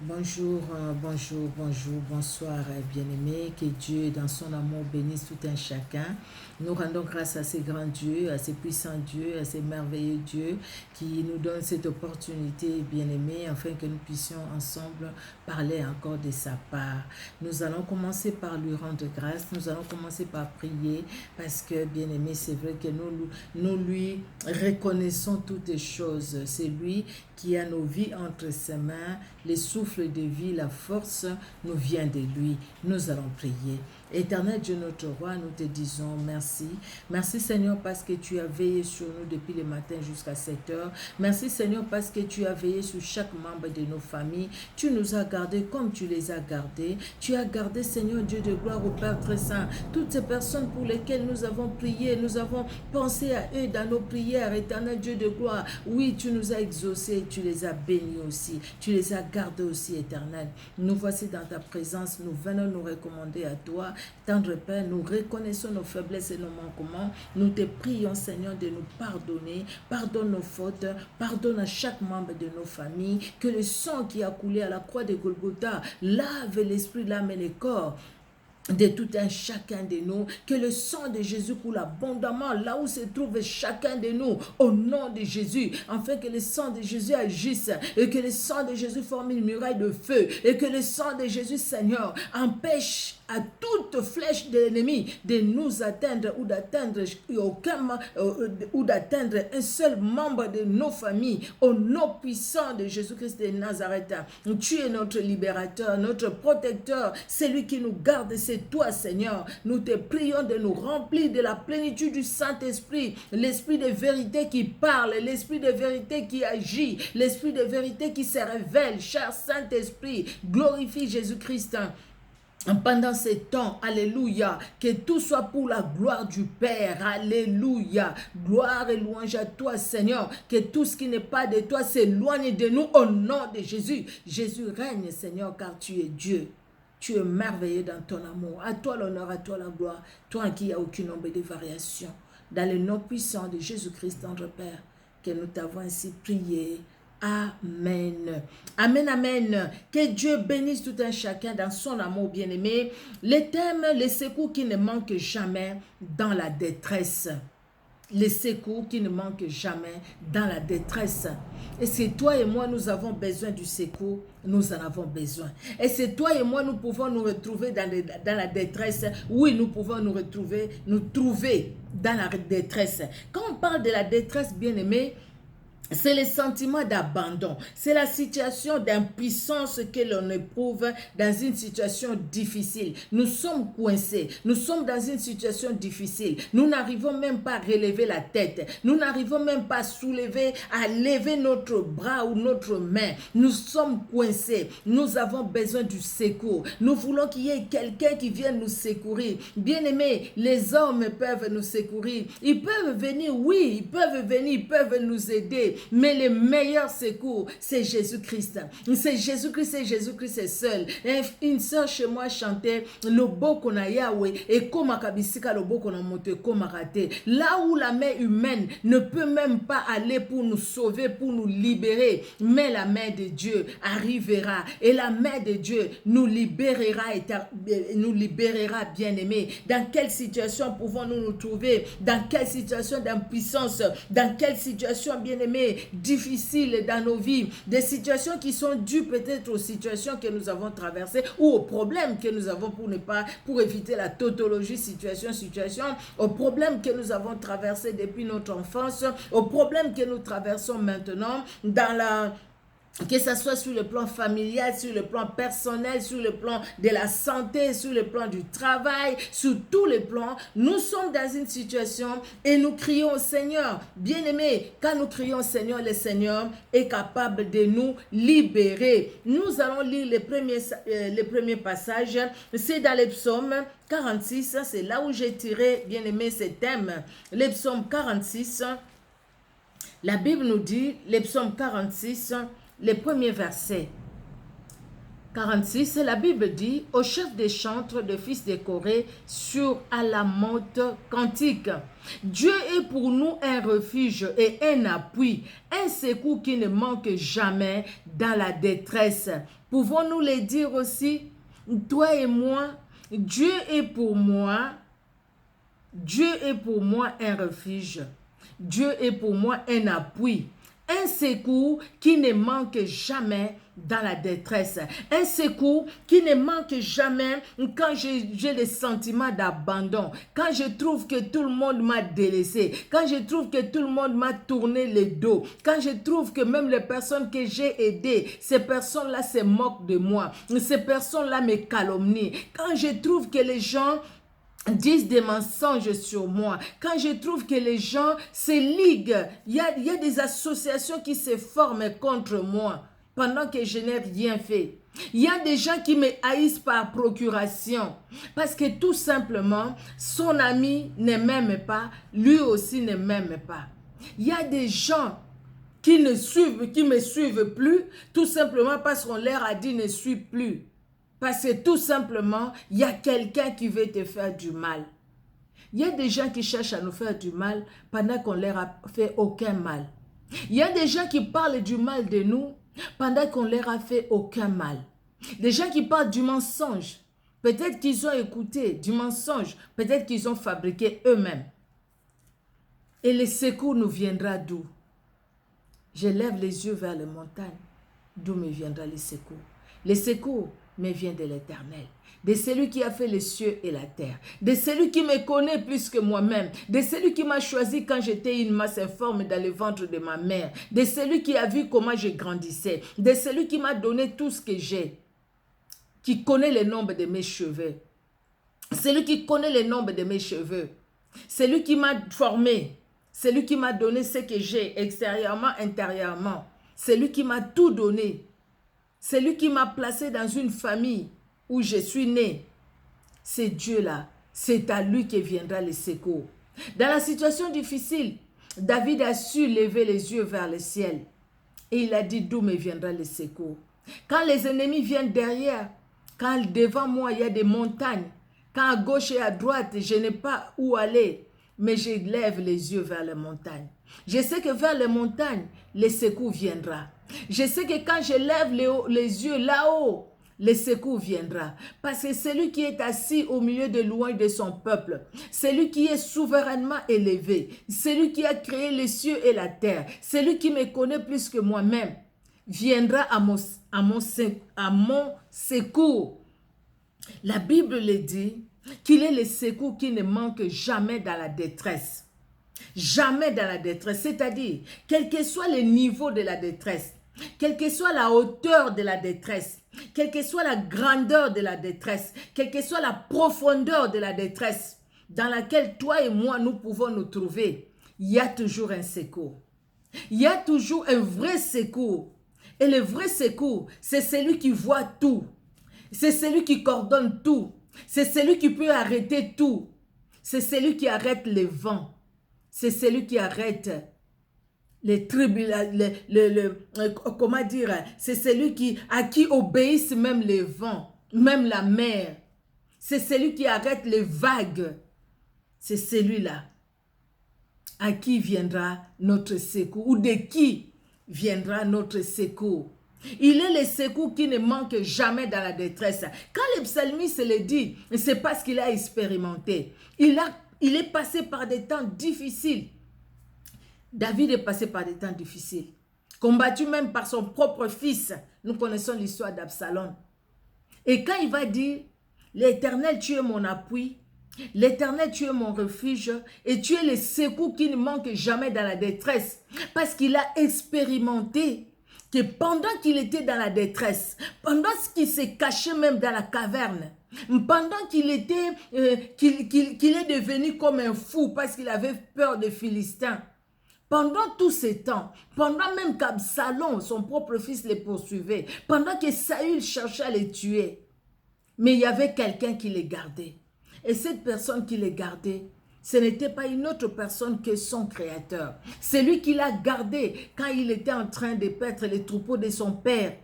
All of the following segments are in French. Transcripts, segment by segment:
Bonjour, bonsoir, bien-aimés. Que Dieu, dans son amour, bénisse tout un chacun. Nous rendons grâce à ces grands dieux, à ces puissants dieux, à ces merveilleux dieux qui nous donnent cette opportunité, bien-aimés, afin que nous puissions ensemble parler encore de sa part. Nous allons commencer par lui rendre grâce. Nous allons commencer par prier parce que, bien-aimés, c'est vrai que nous lui reconnaissons toutes les choses. C'est lui qui a nos vies entre ses mains, les souffles de vie, la force nous vient de lui. Nous allons prier. Éternel Dieu notre roi, nous te disons merci. Merci Seigneur parce que tu as veillé sur nous depuis le matin jusqu'à 7 heures. Merci Seigneur parce que tu as veillé sur chaque membre de nos familles. Tu nous as gardés comme tu les as gardés. Tu as gardé Seigneur Dieu de gloire au Père très saint. Toutes ces personnes pour lesquelles nous avons prié, nous avons pensé à eux dans nos prières. Éternel Dieu de gloire, oui, tu nous as exaucés, tu les as bénis aussi. Tu les as gardés aussi, Éternel. Nous voici dans ta présence. Nous venons nous recommander à toi. Tendre Père, nous reconnaissons nos faiblesses et nos manquements. Nous te prions, Seigneur, de nous pardonner. Pardonne nos fautes. Pardonne à chaque membre de nos familles. Que le sang qui a coulé à la croix de Golgotha lave l'esprit, l'âme et le corps de tout un chacun de nous, que le sang de Jésus coule abondamment là où se trouve chacun de nous, au nom de Jésus, afin que le sang de Jésus agisse et que le sang de Jésus forme une muraille de feu et que le sang de Jésus, Seigneur, empêche à toute flèche de l'ennemi de nous atteindre ou d'atteindre ou d'atteindre un seul membre de nos familles, au nom puissant de Jésus-Christ de Nazareth. Tu es notre libérateur, notre protecteur, celui qui nous garde, c'est toi Seigneur. Nous te prions de nous remplir de la plénitude du Saint-Esprit, l'esprit de vérité qui parle, l'esprit de vérité qui agit, l'esprit de vérité qui se révèle. Cher Saint-Esprit, glorifie Jésus-Christ pendant ces temps, alléluia, que tout soit pour la gloire du Père, alléluia, gloire et louange à toi Seigneur, que tout ce qui n'est pas de toi s'éloigne de nous au nom de Jésus. Jésus règne Seigneur car tu es Dieu, tu es merveilleux dans ton amour, à toi l'honneur, à toi la gloire, toi en qui il n'y a aucune nombre de variation, dans le nom puissant de Jésus-Christ notre Père, que nous t'avons ainsi prié. Amen. Amen, amen. Que Dieu bénisse tout un chacun dans son amour bien-aimé. Les thèmes, les secours qui ne manquent jamais dans la détresse. Les secours qui ne manquent jamais dans la détresse. Et c'est toi et moi, nous avons besoin du secours, nous en avons besoin. Et c'est toi et moi, nous pouvons nous retrouver dans la détresse. Oui, nous pouvons nous trouver dans la détresse. Quand on parle de la détresse, bien-aimé, c'est le sentiment d'abandon. C'est la situation d'impuissance que l'on éprouve dans une situation difficile. Nous sommes coincés. Nous sommes dans une situation difficile. Nous n'arrivons même pas à relever la tête. Nous n'arrivons même pas à lever notre bras ou notre main. Nous sommes coincés. Nous avons besoin du secours. Nous voulons qu'il y ait quelqu'un qui vienne nous secourir. Bien-aimés, les hommes peuvent nous secourir. Ils peuvent venir, oui, ils peuvent nous aider. Mais le meilleur secours, c'est Jésus-Christ. C'est Jésus-Christ, c'est seul. Une sœur chez moi chantait Loboko na Yahweh et Komakabisika Loboko na moto Komakate. Là où la main humaine ne peut même pas aller pour nous sauver, pour nous libérer, mais la main de Dieu arrivera et la main de Dieu nous libérera, bien-aimés. Dans quelle situation pouvons-nous nous trouver? Dans quelle situation d'impuissance? Dans quelle situation, bien-aimés, difficiles dans nos vies, des situations qui sont dues peut-être aux situations que nous avons traversées ou aux problèmes que nous avons pour éviter la tautologie situation, aux problèmes que nous avons traversés depuis notre enfance, aux problèmes que nous traversons maintenant que ce soit sur le plan familial, sur le plan personnel, sur le plan de la santé, sur le plan du travail, sur tous les plans, nous sommes dans une situation et nous crions au Seigneur. Bien-aimés, quand nous crions au Seigneur, le Seigneur est capable de nous libérer. Nous allons lire les premiers passages. C'est dans les psaumes 46, c'est là où j'ai tiré, bien-aimés, ces thèmes. Les psaumes 46, la Bible nous dit, les psaumes 46, les premiers versets. 46, la Bible dit, au chef des chantres, de fils de Corée, sur Alamote cantique. Dieu est pour nous un refuge et un appui, un secours qui ne manque jamais dans la détresse. Pouvons-nous le dire aussi, toi et moi, Dieu est pour moi un refuge. Dieu est pour moi un appui. Un secours qui ne manque jamais dans la détresse. Un secours qui ne manque jamais quand j'ai le sentiment d'abandon. Quand je trouve que tout le monde m'a délaissé. Quand je trouve que tout le monde m'a tourné le dos. Quand je trouve que même les personnes que j'ai aidées, ces personnes-là se moquent de moi. Ces personnes-là me calomnient. Quand je trouve que les gens disent des mensonges sur moi, quand je trouve que les gens se liguent, il y a des associations qui se forment contre moi pendant que je n'ai rien fait. Il y a des gens qui me haïssent par procuration parce que tout simplement, son ami ne m'aime pas, lui aussi ne m'aime pas. Il y a des gens qui me suivent plus, tout simplement parce qu'on leur a dit ne suis plus. Parce que tout simplement, il y a quelqu'un qui veut te faire du mal. Il y a des gens qui cherchent à nous faire du mal pendant qu'on leur a fait aucun mal. Il y a des gens qui parlent du mal de nous pendant qu'on leur a fait aucun mal. Des gens qui parlent du mensonge. Peut-être qu'ils ont écouté du mensonge. Peut-être qu'ils ont fabriqué eux-mêmes. Et le secours nous viendra d'où? Je lève les yeux vers les montagnes. D'où me viendra le secours? Le secours me vient de l'Éternel, de celui qui a fait les cieux et la terre, de celui qui me connaît plus que moi-même, de celui qui m'a choisi quand j'étais une masse informe dans le ventre de ma mère, de celui qui a vu comment je grandissais, de celui qui m'a donné tout ce que j'ai, qui connaît le nombre de mes cheveux, celui qui connaît le nombre de mes cheveux, celui qui m'a formé, celui qui m'a donné ce que j'ai extérieurement, intérieurement, celui qui m'a tout donné. C'est lui qui m'a placé dans une famille où je suis né. C'est Dieu-là. C'est à lui que viendra le secours. Dans la situation difficile, David a su lever les yeux vers le ciel. Et il a dit d'où me viendra le secours. Quand les ennemis viennent derrière, quand devant moi il y a des montagnes, quand à gauche et à droite je n'ai pas où aller, mais je lève les yeux vers les montagnes. Je sais que vers les montagnes, le secours viendra. Je sais que quand je lève les yeux là-haut, le secours viendra. Parce que celui qui est assis au milieu de louanges de son peuple, celui qui est souverainement élevé, celui qui a créé les cieux et la terre, celui qui me connaît plus que moi-même, viendra à mon secours. La Bible le dit, qu'il est le secours qui ne manque jamais dans la détresse. Jamais dans la détresse, c'est-à-dire, quel que soit le niveau de la détresse, quelle que soit la hauteur de la détresse, quelle que soit la grandeur de la détresse, quelle que soit la profondeur de la détresse dans laquelle toi et moi nous pouvons nous trouver, il y a toujours un secours. Il y a toujours un vrai secours. Et le vrai secours, c'est celui qui voit tout. C'est celui qui coordonne tout. C'est celui qui peut arrêter tout. C'est celui qui arrête les vents. C'est celui qui arrête les tribulations, comment dire, c'est celui à qui obéissent même les vents, même la mer. C'est celui qui arrête les vagues. C'est celui-là à qui viendra notre secours ou de qui viendra notre secours. Il est le secours qui ne manque jamais dans la détresse. Quand le psalmiste le dit, c'est parce qu'il a expérimenté. Il est passé par des temps difficiles. David est passé par des temps difficiles. Combattu même par son propre fils. Nous connaissons l'histoire d'Absalom. Et quand il va dire, l'Éternel, tu es mon appui. L'Éternel, tu es mon refuge. Et tu es le secours qui ne manque jamais dans la détresse. Parce qu'il a expérimenté que pendant qu'il était dans la détresse, pendant qu'il s'est caché même dans la caverne, pendant qu'il est devenu comme un fou parce qu'il avait peur des Philistins, pendant tous ces temps, pendant même qu'Absalom, son propre fils, les poursuivait, pendant que Saül cherchait à les tuer, mais il y avait quelqu'un qui les gardait. Et cette personne qui les gardait, ce n'était pas une autre personne que son créateur. C'est lui qui l'a gardé quand il était en train de paître les troupeaux de son père.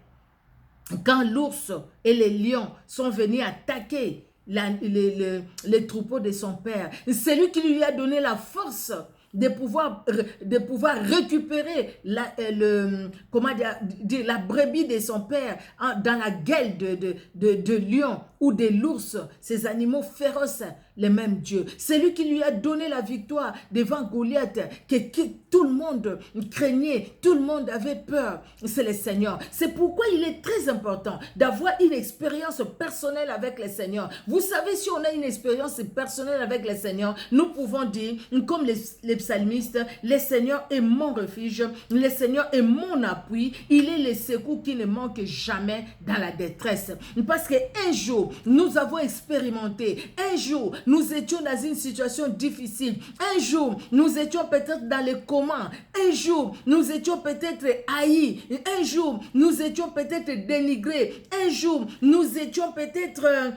quand l'ours et les lions sont venus attaquer les troupeaux de son père, c'est lui qui lui a donné la force de pouvoir récupérer la brebis de son père dans la gueule de lion ou de l'ours, ces animaux féroces, les mêmes dieux. C'est lui qui lui a donné la victoire devant Goliath, que tout le monde craignait, tout le monde avait peur. C'est le Seigneur. C'est pourquoi il est très important d'avoir une expérience personnelle avec le Seigneur. Vous savez, si on a une expérience personnelle avec le Seigneur, nous pouvons dire, comme les psalmistes, le Seigneur est mon refuge, le Seigneur est mon appui, il est le secours qui ne manque jamais dans la détresse. Parce qu'un jour, nous avons expérimenté, un jour, nous étions dans une situation difficile, un jour, nous étions peut-être dans le coma, un jour, nous étions peut-être haïs, un jour, nous étions peut-être dénigrés, un jour, nous étions peut-être,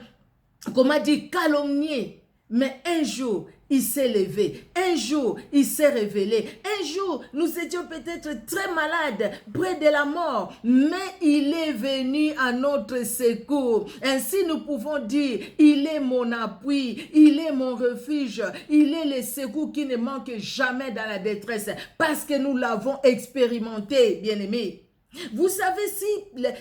calomniés. Mais un jour, il s'est levé. Un jour, il s'est révélé. Un jour, nous étions peut-être très malades, près de la mort. Mais il est venu à notre secours. Ainsi, nous pouvons dire, il est mon appui, il est mon refuge, il est le secours qui ne manque jamais dans la détresse. Parce que nous l'avons expérimenté, bien-aimés. Vous savez,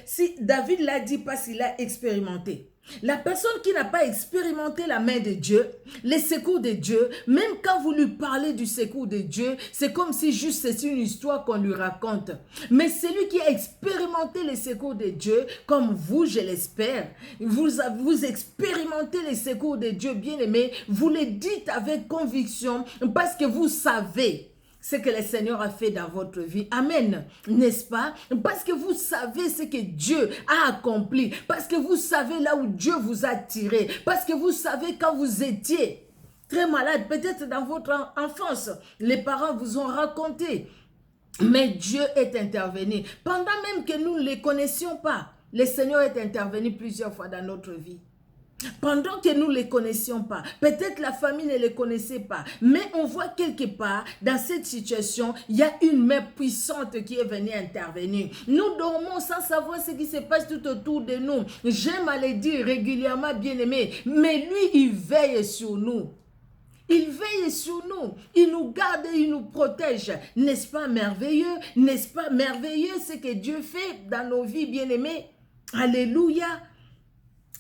si David l'a dit parce qu'il l'a expérimenté. La personne qui n'a pas expérimenté la main de Dieu, les secours de Dieu, même quand vous lui parlez du secours de Dieu, c'est comme si juste c'est une histoire qu'on lui raconte. Mais celui qui a expérimenté les secours de Dieu, comme vous, je l'espère, vous expérimentez les secours de Dieu, bien-aimé, vous le dites avec conviction parce que vous savez ce que le Seigneur a fait dans votre vie. Amen. N'est-ce pas? Parce que vous savez ce que Dieu a accompli. Parce que vous savez là où Dieu vous a tiré. Parce que vous savez quand vous étiez très malade, peut-être dans votre enfance, les parents vous ont raconté. Mais Dieu est intervenu. Pendant même que nous ne les connaissions pas, le Seigneur est intervenu plusieurs fois dans notre vie. Pendant que nous ne les connaissions pas, peut-être la famille ne les connaissait pas, mais on voit quelque part, dans cette situation, il y a une main puissante qui est venue intervenir. Nous dormons sans savoir ce qui se passe tout autour de nous. J'aime à le dire régulièrement, bien-aimé, mais lui, il veille sur nous. Il veille sur nous, il nous garde et il nous protège. N'est-ce pas merveilleux? N'est-ce pas merveilleux ce que Dieu fait dans nos vies, bien-aimés? Alléluia!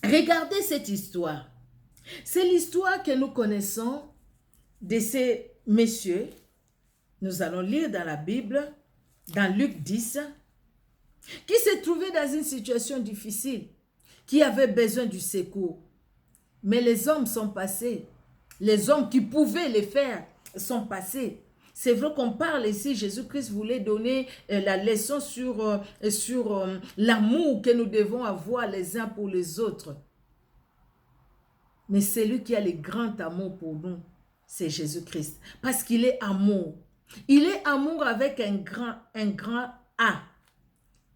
Regardez cette histoire. C'est l'histoire que nous connaissons de ces messieurs. Nous allons lire dans la Bible, dans Luc 10, qui se trouvaient dans une situation difficile, qui avaient besoin du secours. Mais les hommes sont passés. Les hommes qui pouvaient les faire sont passés. C'est vrai qu'on parle ici, Jésus-Christ voulait donner la leçon sur l'amour que nous devons avoir les uns pour les autres. Mais celui qui a le grand amour pour nous, c'est Jésus-Christ. Parce qu'il est amour. Il est amour avec un grand A.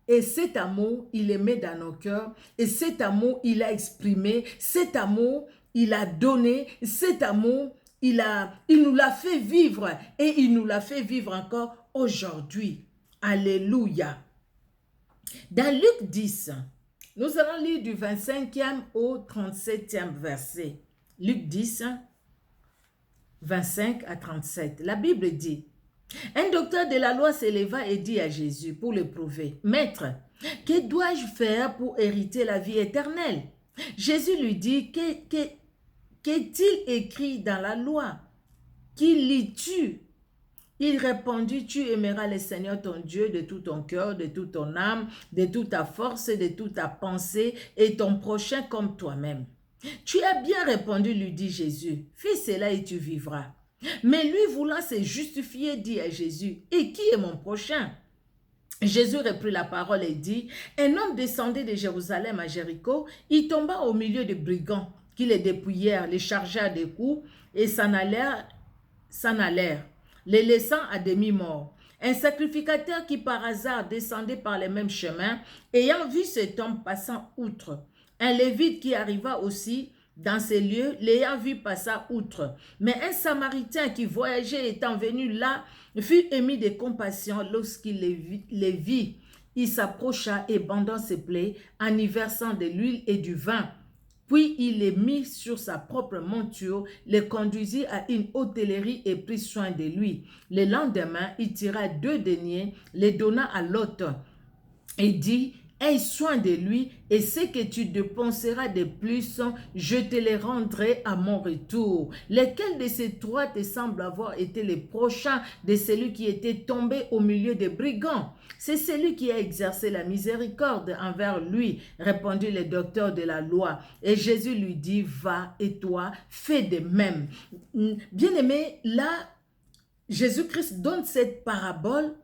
Et cet amour, il le met dans nos cœurs. Et cet amour, il a exprimé. Cet amour, il a donné. Cet amour, il nous l'a fait vivre. Et il nous l'a fait vivre encore aujourd'hui. Alléluia. Dans Luc 10, nous allons lire du 25e au 37e verset. Luc 10, 25 à 37. La Bible dit, un docteur de la loi s'éleva et dit à Jésus pour le prouver, « Maître, que dois-je faire pour hériter la vie éternelle ?» Jésus lui dit, « Qu'est-il écrit dans la loi? Qui lis-tu » Il répondit, « Tu aimeras le Seigneur ton Dieu de tout ton cœur, de toute ton âme, de toute ta force, de toute ta pensée, et ton prochain comme toi-même. » « Tu as bien répondu, lui dit Jésus, « Fais cela et tu vivras. » Mais lui voulant se justifier, dit à Jésus, « Et qui est mon prochain ?» Jésus reprit la parole et dit, « Un homme descendait de Jérusalem à Jéricho, il tomba au milieu de brigands qui les dépouillèrent, les chargèrent des coups et s'en allèrent, les laissant à demi-morts. Un sacrificateur qui par hasard descendait par les mêmes chemins, ayant vu cet homme passant outre, un lévite qui arriva aussi dans ces lieux, l'ayant vu passa outre. Mais un samaritain qui voyageait étant venu là, fut émis de compassion lorsqu'il les vit Il s'approcha et bandant ses plaies, en y versant de l'huile et du vin. Puis il les mit sur sa propre monture, les conduisit à une hôtellerie et prit soin de lui. Le lendemain, il tira 2 deniers, les donna à l'hôte et dit: aie soin de lui, et ce que tu dépenseras de plus, je te les rendrai à mon retour. Lequel de ces 3 te semble avoir été le prochain de celui qui était tombé au milieu des brigands? C'est celui qui a exercé la miséricorde envers lui, répondit le docteur de la loi. Et Jésus lui dit: va, et toi, fais de même. Bien-aimé, là, Jésus-Christ donne cette parabole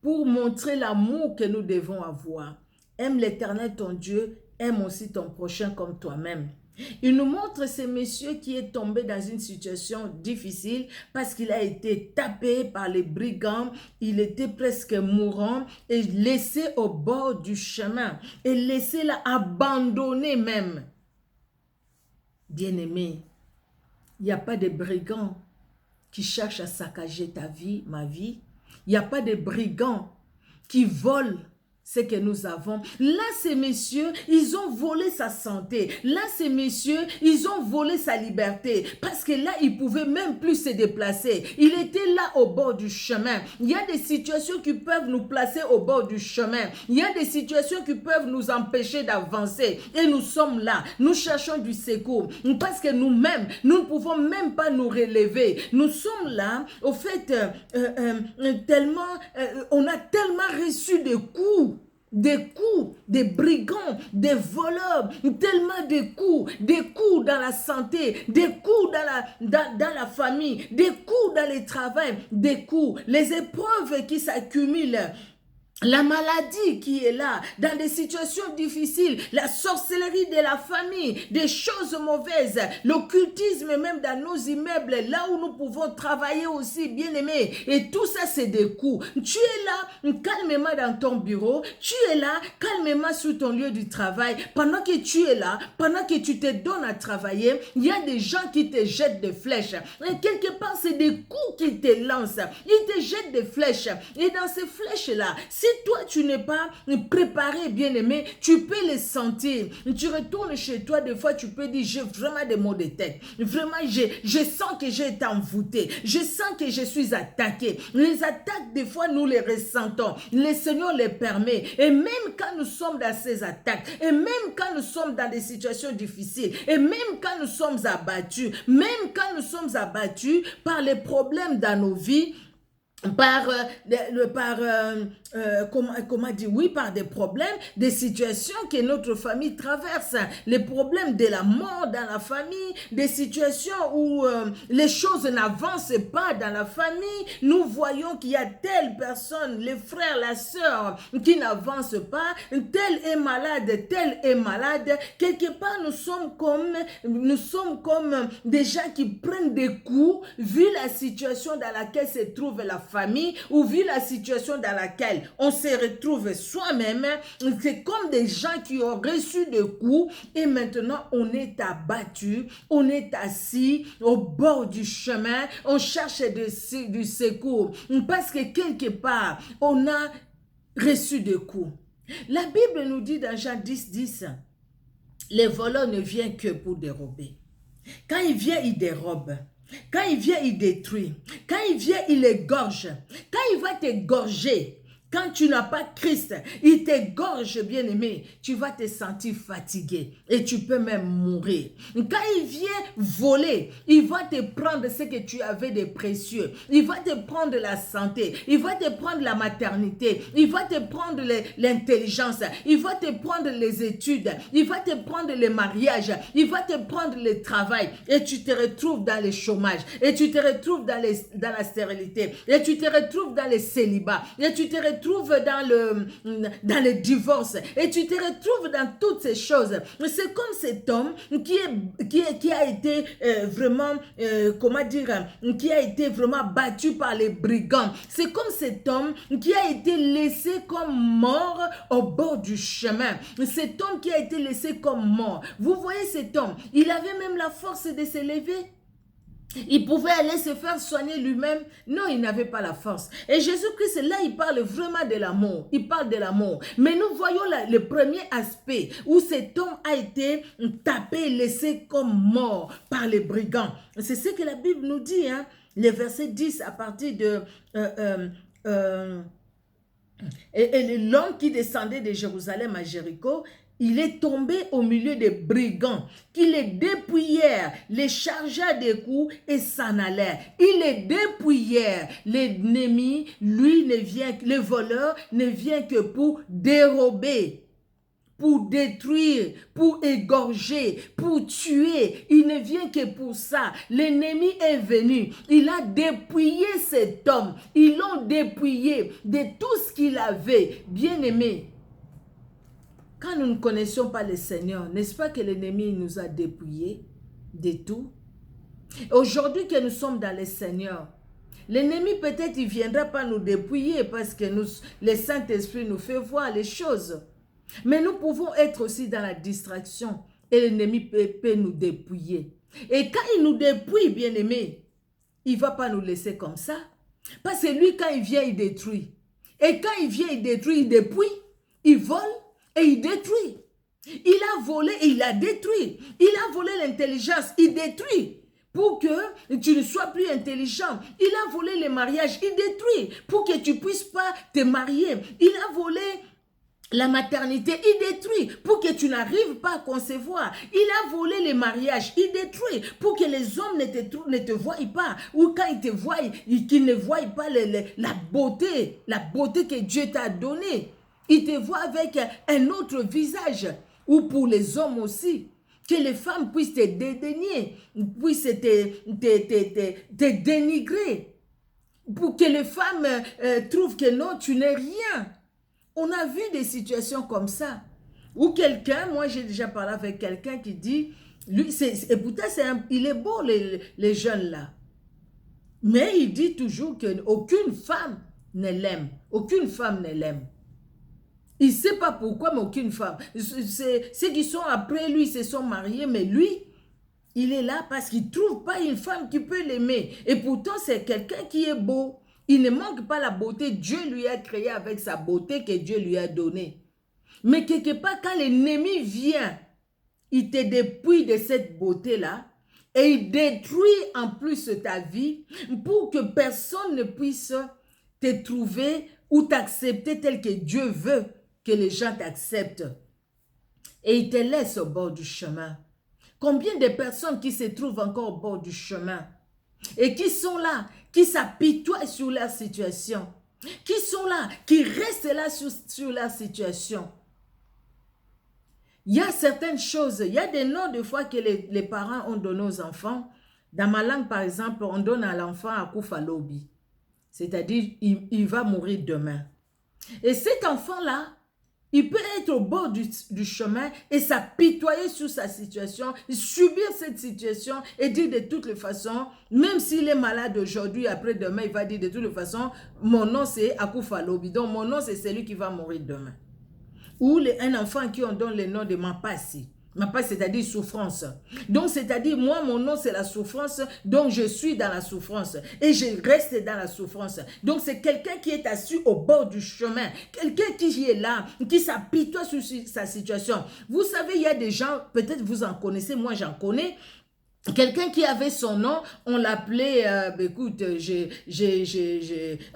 pour montrer l'amour que nous devons avoir. Aime l'Éternel ton Dieu, aime aussi ton prochain comme toi-même. Il nous montre ce monsieur qui est tombé dans une situation difficile parce qu'il a été tapé par les brigands, il était presque mourant et laissé au bord du chemin et laissé là, abandonné même. Bien-aimé, il n'y a pas de brigands qui cherchent à saccager ta vie, ma vie. Il n'y a pas de brigands qui volent ce que nous avons. Là, ces messieurs, ils ont volé sa santé. Là, ces messieurs, ils ont volé sa liberté. Parce que là, ils ne pouvaient même plus se déplacer. Il était là au bord du chemin. Il y a des situations qui peuvent nous placer au bord du chemin. Il y a des situations qui peuvent nous empêcher d'avancer. Et nous sommes là. Nous cherchons du secours. Parce que nous-mêmes, nous ne pouvons même pas nous relever. Nous sommes là, au fait, on a tellement reçu de coups. Des brigands, des voleurs, tellement des coups dans la santé, des coups dans la famille, des coups dans le travail, des coups, les épreuves qui s'accumulent. La maladie qui est là, dans des situations difficiles, la sorcellerie de la famille, des choses mauvaises, l'occultisme même dans nos immeubles, là où nous pouvons travailler aussi, bien aimé. Et tout ça, c'est des coups. Tu es là, calmement dans ton bureau, tu es là, calmement sur ton lieu du travail. Pendant que tu es là, pendant que tu te donnes à travailler, il y a des gens qui te jettent des flèches. Et quelque part, c'est des coups qu'ils te lancent. Ils te jettent des flèches. Et dans ces flèches-là, si toi, tu n'es pas préparé, bien-aimé, tu peux les sentir. Tu retournes chez toi, des fois, tu peux dire, j'ai vraiment des maux de tête. Vraiment, je sens que j'ai été envoûté. Je sens que je suis attaqué. Les attaques, des fois, nous les ressentons. Le Seigneur les permet. Et même quand nous sommes dans ces attaques, et même quand nous sommes dans des situations difficiles, et même quand nous sommes abattus, par les problèmes dans nos vies, par des problèmes, des situations que notre famille traverse, les problèmes de la mort dans la famille, des situations où les choses n'avancent pas dans la famille, nous voyons qu'il y a telle personne, les frères, la sœur, qui n'avancent pas, tel est malade, quelque part nous sommes comme des gens qui prennent des coups, vu la situation dans laquelle se trouve la famille, ou vu la situation dans laquelle on se retrouve soi-même. C'est comme des gens qui ont reçu des coups et maintenant on est abattu, on est assis au bord du chemin, on cherche du secours parce que quelque part on a reçu des coups. La Bible nous dit dans Jean 10, les voleurs ne viennent que pour dérober. Quand il vient, il dérobe. Quand il vient, il détruit. Quand il vient, il égorge. Quand il va t'égorger, quand tu n'as pas Christ, il t'égorge, bien-aimé, tu vas te sentir fatigué et tu peux même mourir. Quand il vient voler, il va te prendre ce que tu avais de précieux. Il va te prendre la santé, il va te prendre la maternité, il va te prendre l'intelligence, il va te prendre les études, il va te prendre le mariage, il va te prendre le travail et tu te retrouves dans le chômage, et tu te retrouves dans la stérilité, et tu te retrouves dans le célibat, et tu te retrouves dans le divorce, et tu te retrouves dans toutes ces choses. C'est comme cet homme qui a été vraiment, qui a été vraiment battu par les brigands. C'est comme cet homme qui a été laissé comme mort au bord du chemin. Cet homme qui a été laissé comme mort. Vous voyez cet homme, il avait même la force de se lever. Il pouvait aller se faire soigner lui-même. Non, il n'avait pas la force. Et Jésus-Christ, là, il parle vraiment de l'amour. Il parle de l'amour. Mais nous voyons là, le premier aspect où cet homme a été tapé, laissé comme mort par les brigands. C'est ce que la Bible nous dit, hein. Les versets 10 à partir de... et l'homme qui descendait de Jérusalem à Jéricho, il est tombé au milieu des brigands qui les dépouillèrent, les chargea des coups et s'en allèrent. Ils les dépouillèrent. L'ennemi, lui, ne vient, le voleur ne vient que pour dérober, pour détruire, pour égorger, pour tuer. Il ne vient que pour ça. L'ennemi est venu. Il a dépouillé cet homme. Ils l'ont dépouillé de tout ce qu'il avait. Bien-aimé, quand nous ne connaissions pas le Seigneur, n'est-ce pas que l'ennemi nous a dépouillés de tout? Aujourd'hui que nous sommes dans le Seigneur, l'ennemi peut-être il ne viendra pas nous dépouiller parce que le Saint-Esprit nous fait voir les choses. Mais nous pouvons être aussi dans la distraction et l'ennemi peut nous dépouiller. Et quand il nous dépouille, bien-aimé, il ne va pas nous laisser comme ça. Parce que lui, quand il vient, il détruit. Et quand il vient, il détruit, il dépouille, il vole. Et il détruit. Il a volé et il a détruit. Il a volé l'intelligence, il détruit. Pour que tu ne sois plus intelligent. Il a volé les mariages, il détruit. Pour que tu ne puisses pas te marier. Il a volé la maternité, il détruit. Pour que tu n'arrives pas à concevoir. Il a volé les mariages, il détruit. Pour que les hommes ne te voient pas. Ou quand ils te voient, qu'ils ne voient pas la beauté que Dieu t'a donnée. Il te voit avec un autre visage. Ou pour les hommes aussi. Que les femmes puissent te dédaigner. Puissent te dénigrer. Pour que les femmes trouvent que non, tu n'es rien. On a vu des situations comme ça. Ou quelqu'un, moi j'ai déjà parlé avec quelqu'un qui dit, lui, et pourtant il est beau les jeunes là. Mais il dit toujours qu'aucune femme ne l'aime. Aucune femme ne l'aime. Il ne sait pas pourquoi, mais aucune femme. Ceux qui sont après lui se sont mariés, mais lui, il est là parce qu'il ne trouve pas une femme qui peut l'aimer. Et pourtant, c'est quelqu'un qui est beau. Il ne manque pas la beauté. Dieu lui a créé avec sa beauté que Dieu lui a donnée. Mais quelque part, quand l'ennemi vient, il te dépouille de cette beauté-là et il détruit en plus ta vie pour que personne ne puisse te trouver ou t'accepter tel que Dieu veut que les gens t'acceptent. Et il te laisse au bord du chemin. Combien de personnes qui se trouvent encore au bord du chemin et qui sont là, qui s'apitoient sur leur situation, qui sont là, qui restent là sur leur situation. Il y a certaines choses, il y a des noms de fois que les parents ont donné aux enfants. Dans ma langue, par exemple, on donne à l'enfant Akufa Lobi. C'est-à-dire, il va mourir demain. Et cet enfant-là, il peut être au bord du chemin et s'apitoyer sur sa situation, subir cette situation et dire de toutes les façons, même s'il est malade aujourd'hui, après-demain, il va dire de toutes les façons, mon nom c'est Akufa Lobi, donc mon nom c'est celui qui va mourir demain. Ou un enfant qui on donne le nom de Mapasi. Mapasi, c'est-à-dire souffrance. Donc, c'est-à-dire, moi, mon nom, c'est la souffrance. Donc, je suis dans la souffrance. Et je reste dans la souffrance. Donc, c'est quelqu'un qui est assis au bord du chemin. Quelqu'un qui est là, qui s'apitoie sur sa situation. Vous savez, il y a des gens, peut-être vous en connaissez, moi, j'en connais. Quelqu'un qui avait son nom, on l'appelait, écoute,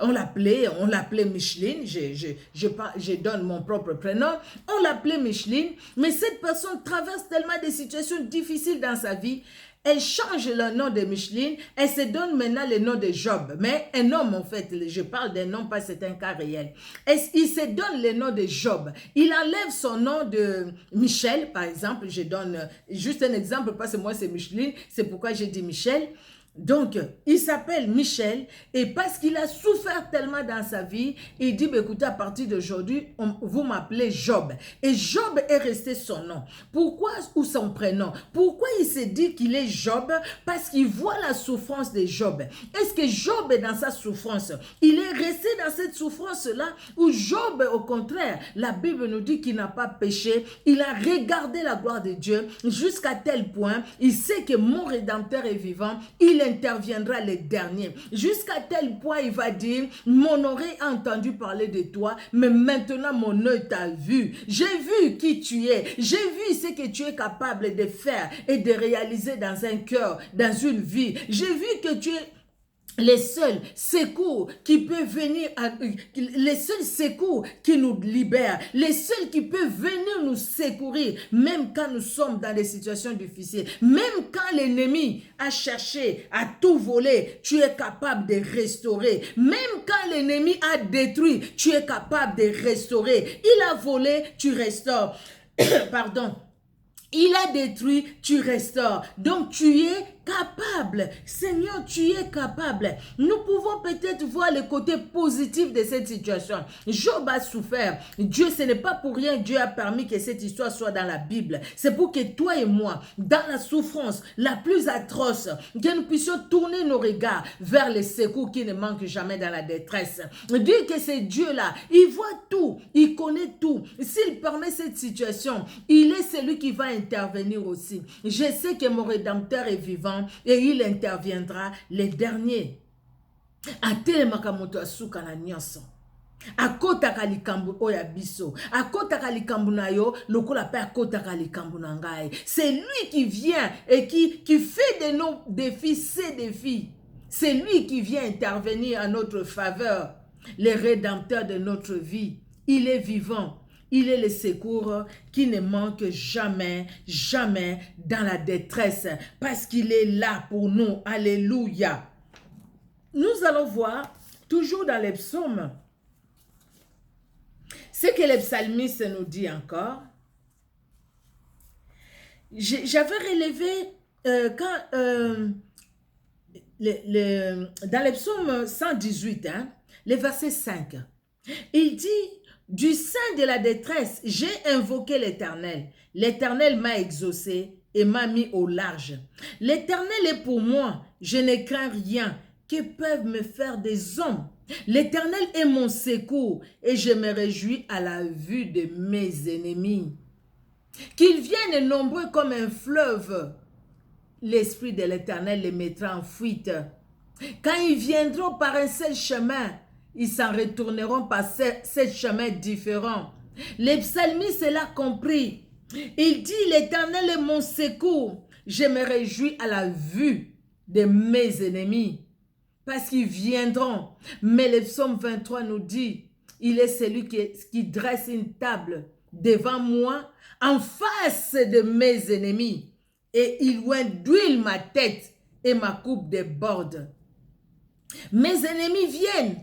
on l'appelait Micheline, je donne mon propre prénom, on l'appelait Micheline, mais cette personne traverse tellement de situations difficiles dans sa vie, elle change le nom de Micheline, elle se donne maintenant le nom de Job, mais un homme en fait, je parle d'un homme parce que c'est un cas réel, il se donne le nom de Job, il enlève son nom de Michel par exemple, je donne juste un exemple parce que moi c'est Micheline, c'est pourquoi j'ai dit Michel. Donc, il s'appelle Michel et parce qu'il a souffert tellement dans sa vie, il dit, écoutez, à partir d'aujourd'hui, vous m'appelez Job. Et Job est resté son nom. Pourquoi, ou son prénom? Pourquoi il s'est dit qu'il est Job? Parce qu'il voit la souffrance de Job. Est-ce que Job est dans sa souffrance? Il est resté dans cette souffrance-là ou Job, au contraire, la Bible nous dit qu'il n'a pas péché. Il a regardé la gloire de Dieu jusqu'à tel point, il sait que mon Rédempteur est vivant. Il il interviendra les derniers. Jusqu'à tel point, il va dire, mon oreille a entendu parler de toi, mais maintenant mon œil t'a vu. J'ai vu qui tu es. J'ai vu ce que tu es capable de faire et de réaliser dans un cœur, dans une vie. J'ai vu que tu es les seuls secours qui peuvent venir, les seuls secours qui nous libèrent, les seuls qui peuvent venir nous secourir, même quand nous sommes dans des situations difficiles, même quand l'ennemi a cherché à tout voler, tu es capable de restaurer, même quand l'ennemi a détruit, tu es capable de restaurer. Il a volé, tu restaures. Pardon. Il a détruit, tu restaures. Donc tu es capable. Seigneur, tu es capable. Nous pouvons peut-être voir le côté positif de cette situation. Job a souffert. Dieu, ce n'est pas pour rien. Dieu a permis que cette histoire soit dans la Bible. C'est pour que toi et moi, dans la souffrance la plus atroce, que nous puissions tourner nos regards vers les secours qui ne manquent jamais dans la détresse. Dire que c'est Dieu-là, il voit tout, il connaît tout. S'il permet cette situation, il est celui qui va intervenir aussi. Je sais que mon Rédempteur est vivant et il interviendra les derniers. Atelemaka moto asuka na nyonso. Akotaka likambu oya biso. Akotaka likambu na yo, lokola pe akotaka likambu na ngai. C'est lui qui vient et qui fait de nos défis ses défis. C'est lui qui vient intervenir en notre faveur. Le Rédempteur de notre vie. Il est vivant. Il est le secours qui ne manque jamais, jamais dans la détresse. Parce qu'il est là pour nous. Alléluia. Nous allons voir, toujours dans les psaumes, ce que le psalmiste nous dit encore. J'avais relevé dans les psaumes 118, le verset 5, il dit, du sein de la détresse, j'ai invoqué l'Éternel. L'Éternel m'a exaucé et m'a mis au large. L'Éternel est pour moi, je ne crains rien. Que peuvent me faire des hommes? L'Éternel est mon secours et je me réjouis à la vue de mes ennemis. Qu'ils viennent nombreux comme un fleuve, l'Esprit de l'Éternel les mettra en fuite. Quand ils viendront par un seul chemin, ils s'en retourneront par sept chemins différents. Les psalmistes l'a compris. Il dit, l'Éternel est mon secours. Je me réjouis à la vue de mes ennemis. Parce qu'ils viendront. Mais le psaume 23 nous dit, il est celui qui dresse une table devant moi, en face de mes ennemis. Et il oint d'huile ma tête et ma coupe déborde. Mes ennemis viennent.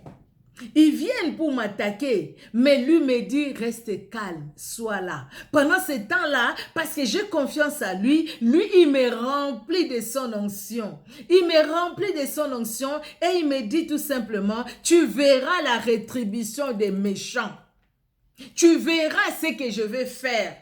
Ils viennent pour m'attaquer, mais lui me dit, reste calme, sois là. Pendant ce temps-là, parce que j'ai confiance à lui, il me remplit de son onction. Il me remplit de son onction et il me dit tout simplement, tu verras la rétribution des méchants. Tu verras ce que je vais faire.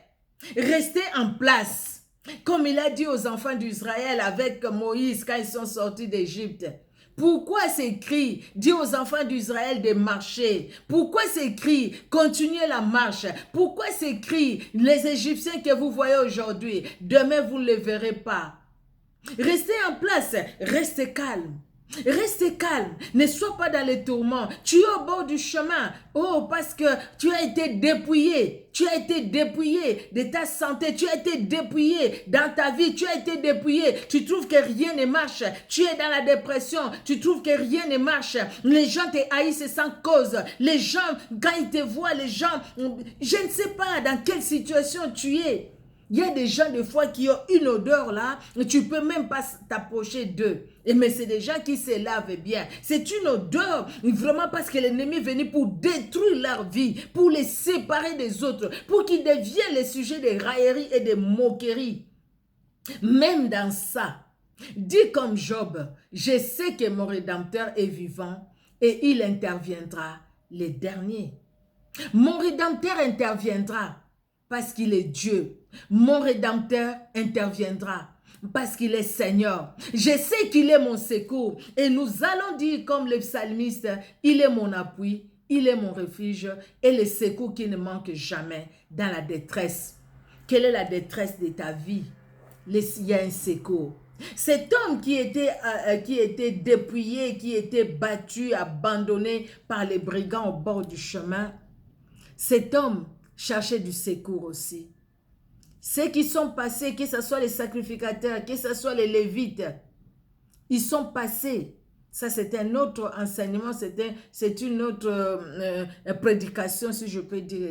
Restez en place. Comme il a dit aux enfants d'Israël avec Moïse quand ils sont sortis d'Égypte. Pourquoi c'est écrit, dit aux enfants d'Israël de marcher? Pourquoi c'est écrit, continuez la marche? Pourquoi c'est écrit, les Égyptiens que vous voyez aujourd'hui, demain vous ne les verrez pas? Restez en place, restez calme. Reste calme, ne sois pas dans les tourments. Tu es au bord du chemin. Oh, parce que tu as été dépouillé. Tu as été dépouillé de ta santé. Tu as été dépouillé dans ta vie. Tu as été dépouillé. Tu trouves que rien ne marche. Tu es dans la dépression. Tu trouves que rien ne marche. Les gens te haïssent sans cause. Les gens, quand ils te voient, les gens, je ne sais pas dans quelle situation tu es. Il y a des gens, des fois, qui ont une odeur là, tu ne peux même pas t'approcher d'eux. Mais c'est des gens qui se lavent bien. C'est une odeur, vraiment, parce que l'ennemi est venu pour détruire leur vie, pour les séparer des autres, pour qu'ils deviennent les sujets de raillerie et de moquerie. Même dans ça, dis comme Job, je sais que mon Rédempteur est vivant et il interviendra les derniers. Mon Rédempteur interviendra parce qu'il est Dieu. Mon Rédempteur interviendra parce qu'il est Seigneur. Je sais qu'il est mon secours. Et nous allons dire comme le psalmiste, il est mon appui, il est mon refuge et le secours qui ne manque jamais dans la détresse. Quelle est la détresse de ta vie? Il y a un secours. Cet homme qui était dépouillé, qui était battu, abandonné par les brigands au bord du chemin, cet homme cherchait du secours aussi. Ceux qui sont passés, que ce soit les sacrificateurs, que ce soit les lévites, ils sont passés. Ça, c'est un autre enseignement, c'est une autre prédication, si je peux dire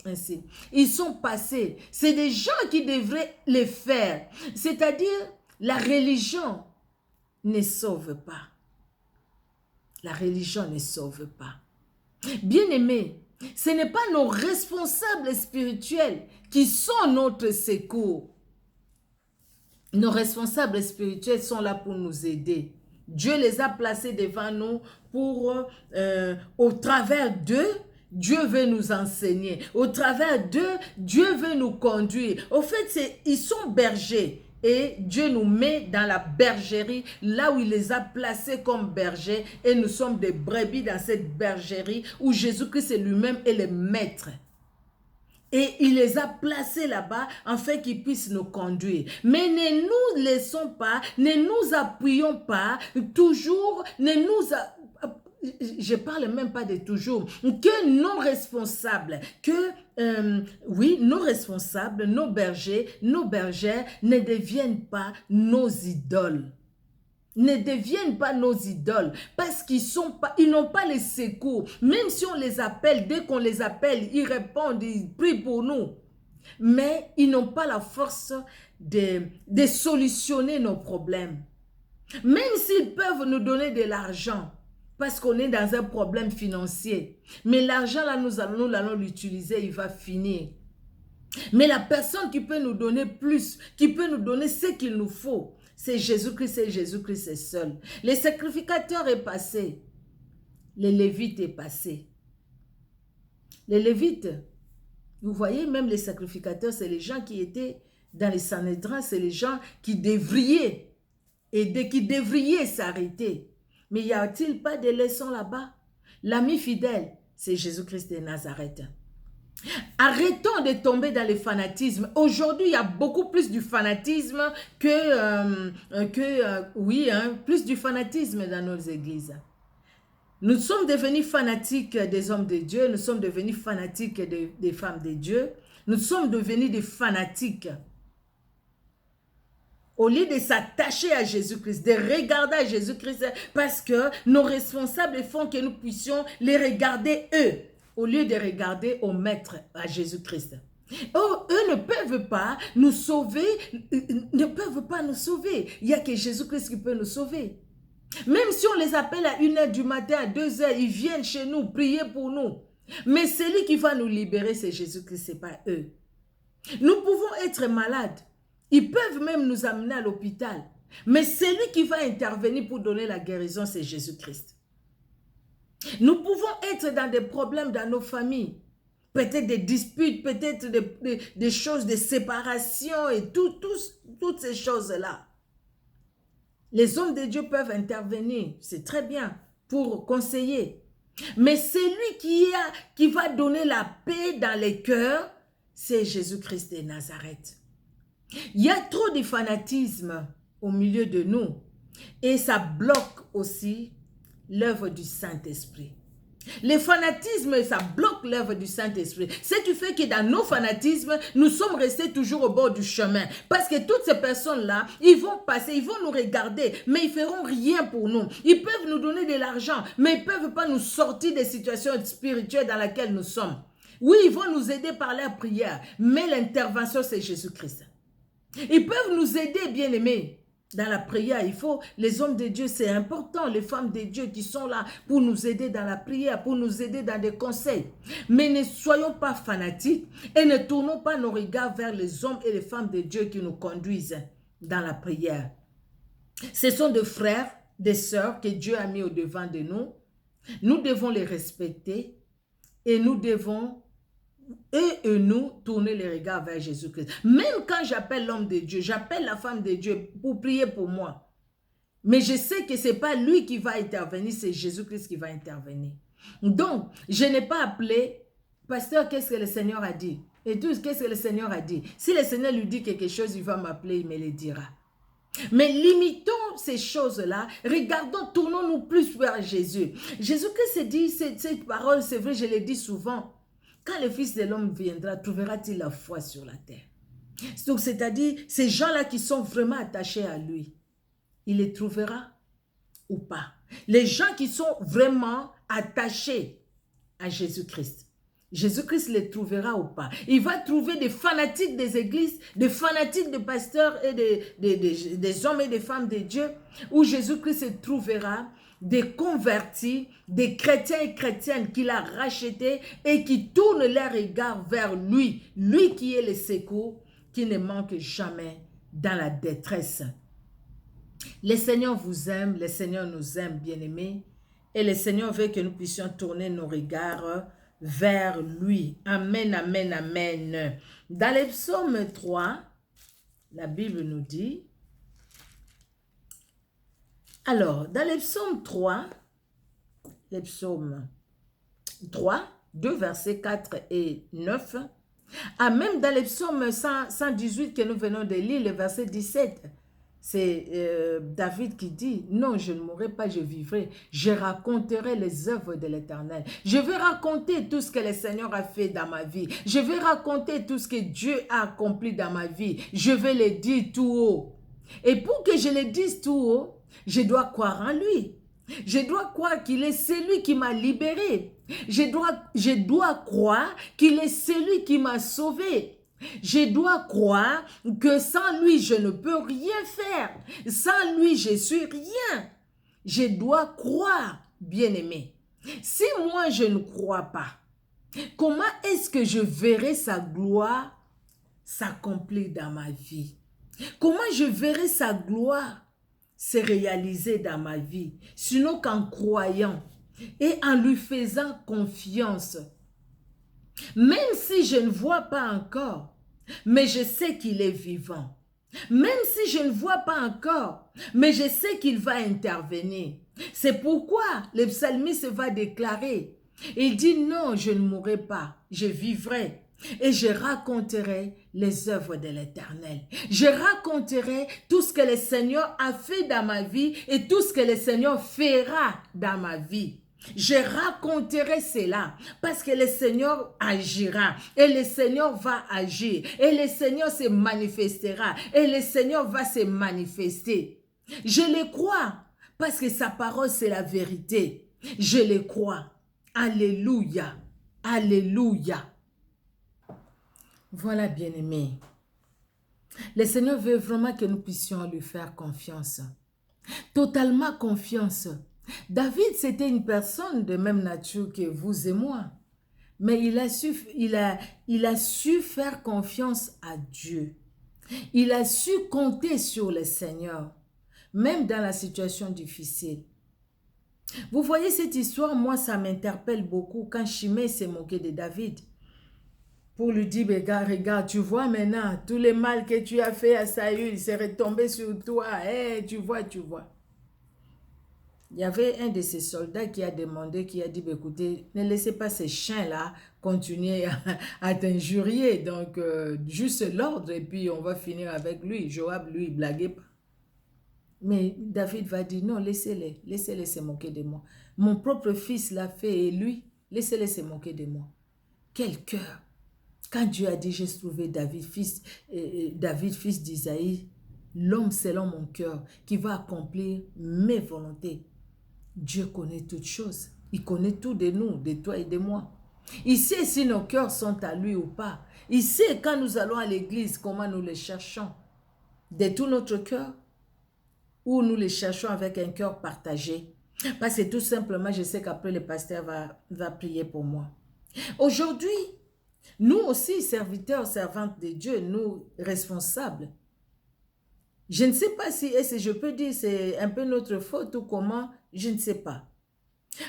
ainsi. Ils sont passés. C'est des gens qui devraient les faire. C'est-à-dire, la religion ne sauve pas. La religion ne sauve pas. Bien-aimés, ce n'est pas nos responsables spirituels qui sont notre secours. Nos responsables spirituels sont là pour nous aider. Dieu les a placés devant nous pour, au travers d'eux, Dieu veut nous enseigner. Au travers d'eux, Dieu veut nous conduire. Au fait, ils sont bergers. Et Dieu nous met dans la bergerie, là où il les a placés comme bergers. Et nous sommes des brebis dans cette bergerie où Jésus-Christ lui-même est le maître. Et il les a placés là-bas afin qu'ils puissent nous conduire. Mais ne nous laissons pas, ne nous appuyons pas toujours, je parle même pas de toujours, que nos responsables, oui, nos responsables, nos bergers, nos bergères ne deviennent pas nos idoles. Ne deviennent pas nos idoles parce ils n'ont pas les secours. Même si on les appelle, dès qu'on les appelle, ils répondent, ils prient pour nous. Mais ils n'ont pas la force de solutionner nos problèmes. Même s'ils peuvent nous donner de l'argent parce qu'on est dans un problème financier. Mais l'argent là, nous allons l'utiliser, il va finir. Mais la personne qui peut nous donner plus, qui peut nous donner ce qu'il nous faut, c'est Jésus-Christ et Jésus-Christ est seul. Les sacrificateurs est passé. Les Lévites est passé. Les Lévites, vous voyez, même les sacrificateurs, c'est les gens qui étaient dans les Sanhédrins, c'est les gens qui devraient aider, qui devraient s'arrêter. Mais y a-t-il pas de leçons là-bas? L'ami fidèle, c'est Jésus-Christ de Nazareth. Arrêtons de tomber dans le fanatisme. Aujourd'hui, il y a beaucoup plus du fanatisme plus du fanatisme dans nos églises. Nous sommes devenus fanatiques des hommes de Dieu, nous sommes devenus fanatiques des femmes de Dieu, nous sommes devenus des fanatiques. Au lieu de s'attacher à Jésus-Christ, de regarder à Jésus-Christ, parce que nos responsables font que nous puissions les regarder eux, au lieu de regarder au Maître, à Jésus-Christ. Oh, eux ne peuvent pas nous sauver, ne peuvent pas nous sauver. Il n'y a que Jésus-Christ qui peut nous sauver. Même si on les appelle à 1h du matin, à 2h, ils viennent chez nous prier pour nous. Mais celui qui va nous libérer, c'est Jésus-Christ, ce n'est pas eux. Nous pouvons être malades. Ils peuvent même nous amener à l'hôpital. Mais celui qui va intervenir pour donner la guérison, c'est Jésus-Christ. Nous pouvons être dans des problèmes dans nos familles. Peut-être des disputes, peut-être des choses de séparation et toutes ces choses-là. Les hommes de Dieu peuvent intervenir, c'est très bien, pour conseiller. Mais celui qui va donner la paix dans les cœurs, c'est Jésus-Christ de Nazareth. Il y a trop de fanatisme au milieu de nous et ça bloque aussi l'œuvre du Saint-Esprit. Le fanatisme, ça bloque l'œuvre du Saint-Esprit. Ce qui fait que dans nos fanatismes, nous sommes restés toujours au bord du chemin. Parce que toutes ces personnes-là, ils vont passer, ils vont nous regarder, mais ils ne feront rien pour nous. Ils peuvent nous donner de l'argent, mais ils ne peuvent pas nous sortir des situations spirituelles dans lesquelles nous sommes. Oui, ils vont nous aider par leur prière, mais l'intervention, c'est Jésus-Christ. Ils peuvent nous aider, bien-aimés. Dans la prière, les hommes de Dieu, c'est important, les femmes de Dieu qui sont là pour nous aider dans la prière, pour nous aider dans des conseils. Mais ne soyons pas fanatiques et ne tournons pas nos regards vers les hommes et les femmes de Dieu qui nous conduisent dans la prière. Ce sont des frères, des sœurs que Dieu a mis au devant de nous. Nous devons les respecter et nous devons nous tourner les regards vers Jésus-Christ. Même quand j'appelle l'homme de Dieu, j'appelle la femme de Dieu pour prier pour moi. Mais je sais que ce n'est pas lui qui va intervenir, c'est Jésus-Christ qui va intervenir. Donc, je n'ai pas appelé, pasteur, qu'est-ce que le Seigneur a dit? Et tout, qu'est-ce que le Seigneur a dit? Si le Seigneur lui dit quelque chose, il va m'appeler, il me le dira. Mais limitons ces choses-là, regardons, tournons-nous plus vers Jésus. Jésus-Christ dit, cette parole, c'est vrai, je l'ai dit souvent, quand le Fils de l'homme viendra, trouvera-t-il la foi sur la terre? Donc, c'est-à-dire, ces gens-là qui sont vraiment attachés à lui, il les trouvera ou pas? Les gens qui sont vraiment attachés à Jésus-Christ, Jésus-Christ les trouvera ou pas? Il va trouver des fanatiques des églises, des fanatiques des pasteurs et des hommes et des femmes de Dieu, où Jésus-Christ se trouvera des convertis, des chrétiens et chrétiennes qu'il a rachetés et qui tournent leur regard vers lui, lui qui est le secours, qui ne manque jamais dans la détresse. Le Seigneur vous aime, le Seigneur nous aime, bien-aimés, et le Seigneur veut que nous puissions tourner nos regards vers lui. Amen, amen, amen. Dans le psaume 3, la Bible nous dit, alors, dans le psaume 3, le psaume 3, 2 versets 4 et 9, même dans le psaume 118 que nous venons de lire, le verset 17, c'est David qui dit, non, je ne mourrai pas, je vivrai. Je raconterai les œuvres de l'Éternel. Je vais raconter tout ce que le Seigneur a fait dans ma vie. Je vais raconter tout ce que Dieu a accompli dans ma vie. Je vais le dire tout haut. Et pour que je le dise tout haut, je dois croire en lui. Je dois croire qu'il est celui qui m'a libéré. Je dois croire qu'il est celui qui m'a sauvé. Je dois croire que sans lui, je ne peux rien faire. Sans lui, je suis rien. Je dois croire, bien-aimé. Si moi, je ne crois pas, comment est-ce que je verrai sa gloire s'accomplir dans ma vie? Comment je verrai sa gloire se réaliser dans ma vie? Sinon qu'en croyant et en lui faisant confiance. Même si je ne vois pas encore, mais je sais qu'il est vivant. Même si je ne vois pas encore, mais je sais qu'il va intervenir. C'est pourquoi le psalmiste va déclarer, il dit non, je ne mourrai pas, je vivrai. Et je raconterai les œuvres de l'Éternel. Je raconterai tout ce que le Seigneur a fait dans ma vie et tout ce que le Seigneur fera dans ma vie. Je raconterai cela parce que le Seigneur agira et le Seigneur va agir et le Seigneur se manifestera et le Seigneur va se manifester. Je le crois parce que sa parole c'est la vérité. Je le crois. Alléluia. Alléluia. Voilà, bien-aimés. Le Seigneur veut vraiment que nous puissions lui faire confiance. Totalement confiance. David, c'était une personne de même nature que vous et moi. Mais il a su faire confiance à Dieu. Il a su compter sur le Seigneur, même dans la situation difficile. Vous voyez cette histoire, moi, ça m'interpelle beaucoup quand Shimei s'est moqué de David. Pour lui dire, regarde, tu vois maintenant, tout le mal que tu as fait à Saül, il s'est retombé sur toi. Hey, tu vois. Il y avait un de ses soldats qui a demandé, qui a dit, écoutez, ne laissez pas ces chiens-là continuer à t'injurier. Donc, juste l'ordre et puis on va finir avec lui. Joab, lui, il blaguait pas. Mais David va dire, non, laissez-les se moquer de moi. Mon propre fils l'a fait et lui, laissez-les se moquer de moi. Quel cœur! Quand Dieu a dit, j'ai trouvé David, fils d'Isaïe, l'homme selon mon cœur, qui va accomplir mes volontés. Dieu connaît toutes choses. Il connaît tout de nous, de toi et de moi. Il sait si nos cœurs sont à lui ou pas. Il sait quand nous allons à l'église, comment nous les cherchons. De tout notre cœur, ou nous les cherchons avec un cœur partagé. Parce que tout simplement, je sais qu'après le pasteur va prier pour moi. Aujourd'hui, nous aussi, serviteurs, servantes de Dieu, nous responsables. Je ne sais pas si je peux dire c'est un peu notre faute ou comment, je ne sais pas.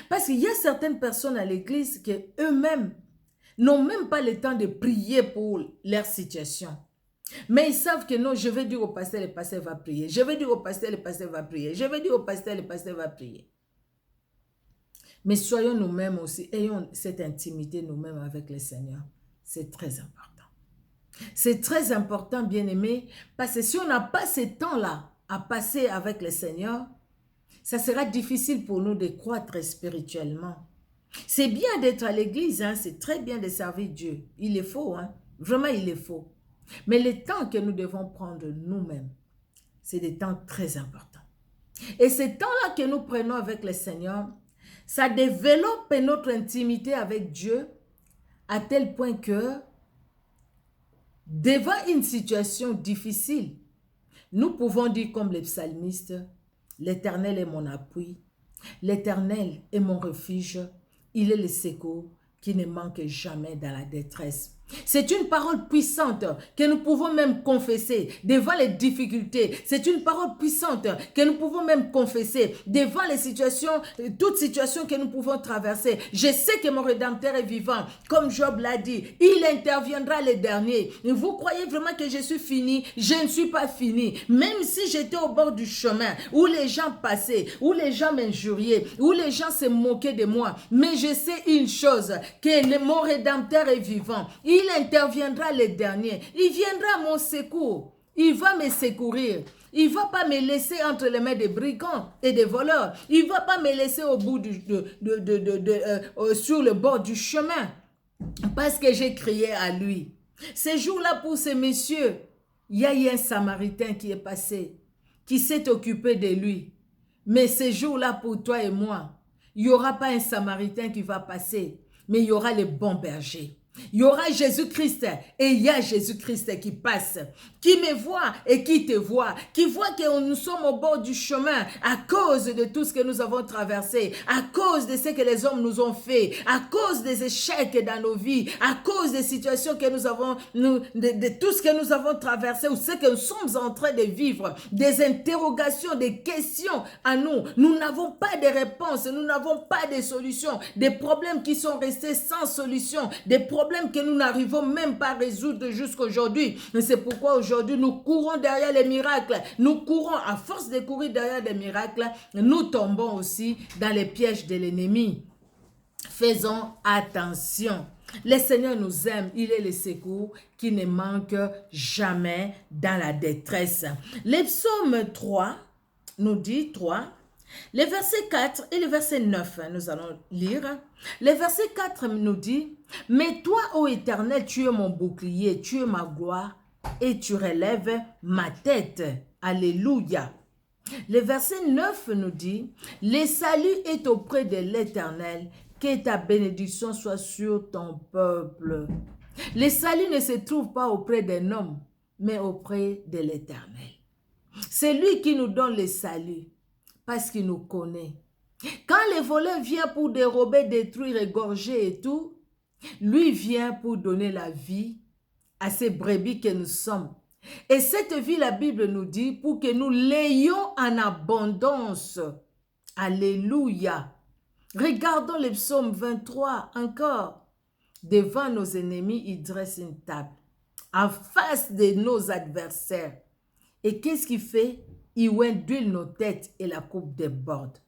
Parce qu'il y a certaines personnes à l'église qui eux-mêmes n'ont même pas le temps de prier pour leur situation. Mais ils savent que non, je vais dire au pasteur, le pasteur va prier. Je vais dire au pasteur, le pasteur va prier. Je vais dire au pasteur, le pasteur va prier. Mais soyons nous-mêmes aussi, ayons cette intimité nous-mêmes avec le Seigneur. C'est très important. C'est très important, bien-aimé, parce que si on n'a pas ce temps-là, à passer avec le Seigneur, ça sera difficile pour nous de croître spirituellement. C'est bien d'être à l'église, hein, c'est très bien de servir Dieu. Il est faux, hein? Vraiment il est faux. Mais le temps que nous devons prendre nous-mêmes, c'est des temps très importants. Et ces temps-là que nous prenons avec le Seigneur, ça développe notre intimité avec Dieu à tel point que, devant une situation difficile, nous pouvons dire comme les psalmistes, l'Éternel est mon appui, l'Éternel est mon refuge, il est le secours qui ne manque jamais dans la détresse. C'est une parole puissante que nous pouvons même confesser devant les difficultés. C'est une parole puissante que nous pouvons même confesser devant les situations, toutes situations que nous pouvons traverser. Je sais que mon Rédempteur est vivant. Comme Job l'a dit, il interviendra le dernier. Vous croyez vraiment que je suis fini? Je ne suis pas fini. Même si j'étais au bord du chemin où les gens passaient, où les gens m'injuriaient, où les gens se moquaient de moi. Mais je sais une chose, que mon Rédempteur est vivant. Il interviendra le dernier. Il viendra à mon secours. Il va me secourir. Il ne va pas me laisser entre les mains des brigands et des voleurs. Il ne va pas me laisser au bout sur le bord du chemin. Parce que j'ai crié à lui. Ces jours-là, pour ces messieurs, il y a eu un Samaritain qui est passé, qui s'est occupé de lui. Mais ces jours-là, pour toi et moi, il n'y aura pas un Samaritain qui va passer, mais il y aura les bons bergers. Il y aura Jésus-Christ et il y a Jésus-Christ qui passe, qui me voit et qui te voit, qui voit que nous sommes au bord du chemin à cause de tout ce que nous avons traversé, à cause de ce que les hommes nous ont fait, à cause des échecs dans nos vies, à cause des situations que nous avons, de tout ce que nous avons traversé ou ce que nous sommes en train de vivre, des interrogations, des questions à nous. Nous n'avons pas de réponses, nous n'avons pas de solutions, des problèmes qui sont restés sans solution, des problèmes que nous n'arrivons même pas à résoudre jusqu'à aujourd'hui. C'est pourquoi aujourd'hui nous courons derrière les miracles. Nous courons, à force de courir derrière les miracles, nous tombons aussi dans les pièges de l'ennemi. Faisons attention. Le Seigneur nous aime, il est le secours qui ne manque jamais dans la détresse. Le psaume 3 nous dit 3. Les versets 4 et le verset 9, nous allons lire. Le verset 4 nous dit, « Mais toi, ô Éternel, tu es mon bouclier, tu es ma gloire, et tu relèves ma tête. » Alléluia. Le verset 9 nous dit, « Le salut est auprès de l'Éternel, que ta bénédiction soit sur ton peuple. » Le salut ne se trouve pas auprès d'un homme, mais auprès de l'Éternel. C'est lui qui nous donne le salut. Parce qu'il nous connaît. Quand les voleurs viennent pour dérober, détruire, égorger et tout, lui vient pour donner la vie à ces brebis que nous sommes. Et cette vie, la Bible nous dit, pour que nous l'ayons en abondance. Alléluia. Regardons le psaume 23 encore. Devant nos ennemis, il dresse une table. En face de nos adversaires. Et qu'est-ce qu'il fait? Il d'huile nos têtes et la coupe déborde.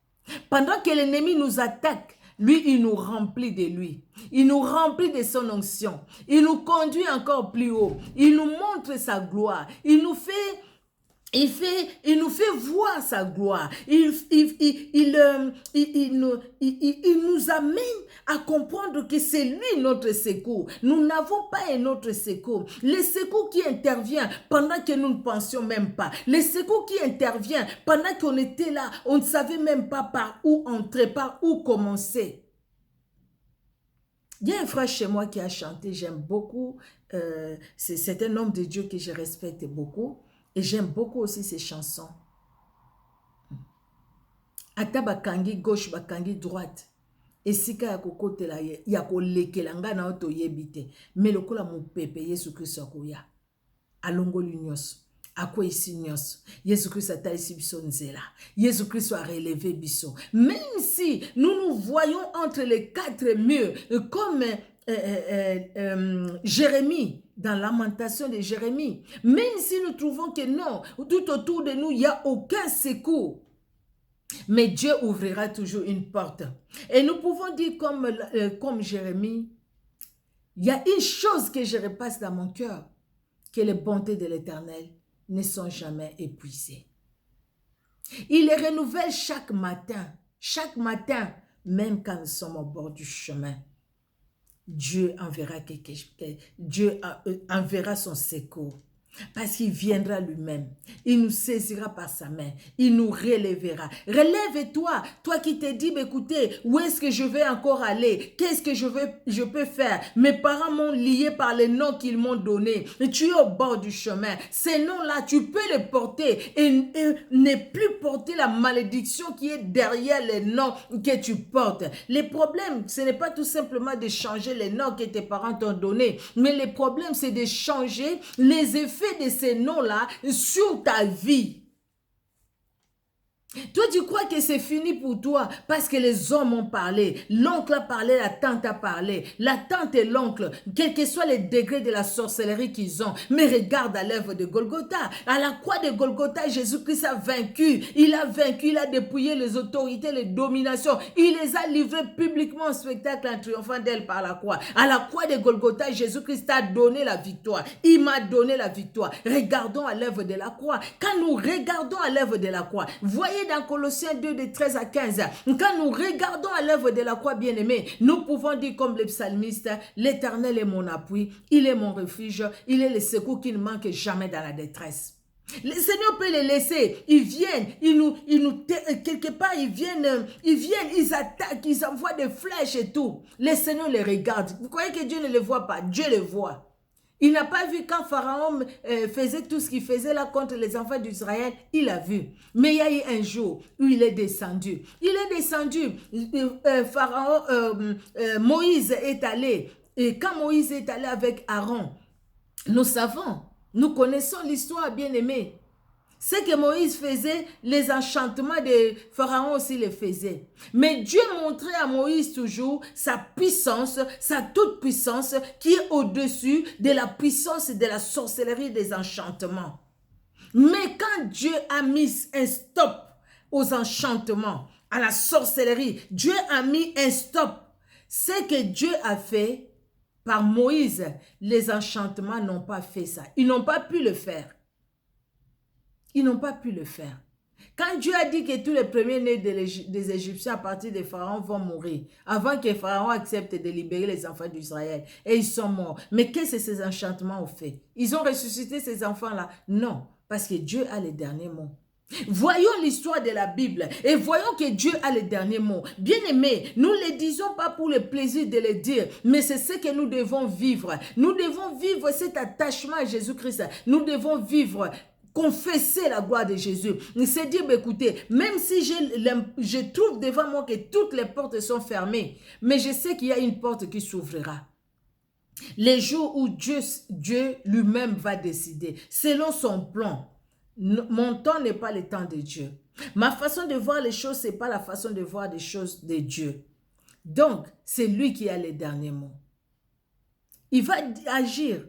Pendant que l'ennemi nous attaque, lui, il nous remplit de lui. Il nous remplit de son onction. Il nous conduit encore plus haut. Il nous montre sa gloire. Il nous fait voir sa gloire. Il nous amène à comprendre que c'est lui notre secours. Nous n'avons pas un autre secours. Le secours qui intervient pendant que nous ne pensions même pas. Le secours qui intervient pendant qu'on était là, on ne savait même pas par où entrer, par où commencer. Il y a un frère chez moi qui a chanté, j'aime beaucoup. C'est un homme de Dieu que je respecte beaucoup. Et j'aime beaucoup aussi ses chansons. Ata bakangi gauche, bakangi droite. Esika ya kokotela ya kolekela nga na oto yebite. Mais lokola mu pepe Yesu Kristo akoya. Alongoli nyonso. Ako isi nyonso. Yesu Kristo atalisi biso nzela. Yesu Kristo a relevé biso. Même si nous nous voyons entre les quatre murs comme Jérémie, dans Lamentation de Jérémie, même si nous trouvons que non, tout autour de nous, il n'y a aucun secours, mais Dieu ouvrira toujours une porte. Et nous pouvons dire comme Jérémie, il y a une chose que je repasse dans mon cœur, que les bontés de l'Éternel ne sont jamais épuisées. Il les renouvelle chaque matin, même quand nous sommes au bord du chemin. Dieu enverra son secours. Parce qu'il viendra lui-même. Il nous saisira par sa main. Il nous relèvera. Relève-toi. Toi qui te dis, écoutez, où est-ce que je vais encore aller? Qu'est-ce que je peux faire? Mes parents m'ont lié par les noms qu'ils m'ont donnés. Tu es au bord du chemin. Ces noms-là, tu peux les porter et ne plus porter la malédiction qui est derrière les noms que tu portes. Les problèmes, ce n'est pas tout simplement de changer les noms que tes parents t'ont donnés, mais les problèmes, c'est de changer les effets de ces noms-là sur ta vie. Toi, tu crois que c'est fini pour toi parce que les hommes ont parlé, l'oncle a parlé, la tante a parlé, la tante et l'oncle, quels que soient les degrés de la sorcellerie qu'ils ont. Mais regarde à l'œuvre de Golgotha. À la croix de Golgotha, Jésus-Christ a vaincu. Il a vaincu, il a dépouillé les autorités, les dominations. Il les a livrés publiquement en spectacle en triomphant d'elle par la croix. À la croix de Golgotha, Jésus-Christ a donné la victoire. Il m'a donné la victoire. Regardons à l'œuvre de la croix. Quand nous regardons à l'œuvre de la croix, voyez dans Colossiens 2, de 13 à 15, quand nous regardons à l'œuvre de la croix, bien-aimée, nous pouvons dire comme les psalmistes, l'Éternel est mon appui, il est mon refuge, il est le secours qui ne manque jamais dans la détresse. Le Seigneur peut les laisser, ils viennent, quelque part, ils viennent, ils attaquent, ils envoient des flèches et tout. Le Seigneur les regarde. Vous croyez que Dieu ne les voit pas? Dieu les voit. Il n'a pas vu quand Pharaon faisait tout ce qu'il faisait là contre les enfants d'Israël. Il a vu. Mais il y a eu un jour où il est descendu. Il est descendu. Moïse est allé. Et quand Moïse est allé avec Aaron, nous savons, nous connaissons l'histoire, bien aimée. Ce que Moïse faisait, les enchantements de Pharaon aussi les faisaient. Mais Dieu montrait à Moïse toujours sa puissance, sa toute puissance qui est au-dessus de la puissance de la sorcellerie des enchantements. Mais quand Dieu a mis un stop aux enchantements, à la sorcellerie, Dieu a mis un stop. Ce que Dieu a fait par Moïse, les enchantements n'ont pas fait ça. Ils n'ont pas pu le faire. Ils n'ont pas pu le faire. Quand Dieu a dit que tous les premiers-nés des Égyptiens à partir de Pharaon vont mourir, avant que Pharaon accepte de libérer les enfants d'Israël, et ils sont morts. Mais qu'est-ce que ces enchantements ont fait? Ils ont ressuscité ces enfants-là? Non, parce que Dieu a les derniers mots. Voyons l'histoire de la Bible et voyons que Dieu a les derniers mots. Bien-aimés, nous ne les disons pas pour le plaisir de les dire, mais c'est ce que nous devons vivre. Nous devons vivre cet attachement à Jésus-Christ. Nous devons vivre confesser la gloire de Jésus. C'est dire, écoutez, même si je trouve devant moi que toutes les portes sont fermées, mais je sais qu'il y a une porte qui s'ouvrira. Les jours où Dieu lui-même va décider, selon son plan. Mon temps n'est pas le temps de Dieu. Ma façon de voir les choses, ce n'est pas la façon de voir des choses de Dieu. Donc, c'est lui qui a les derniers mots. Il va agir.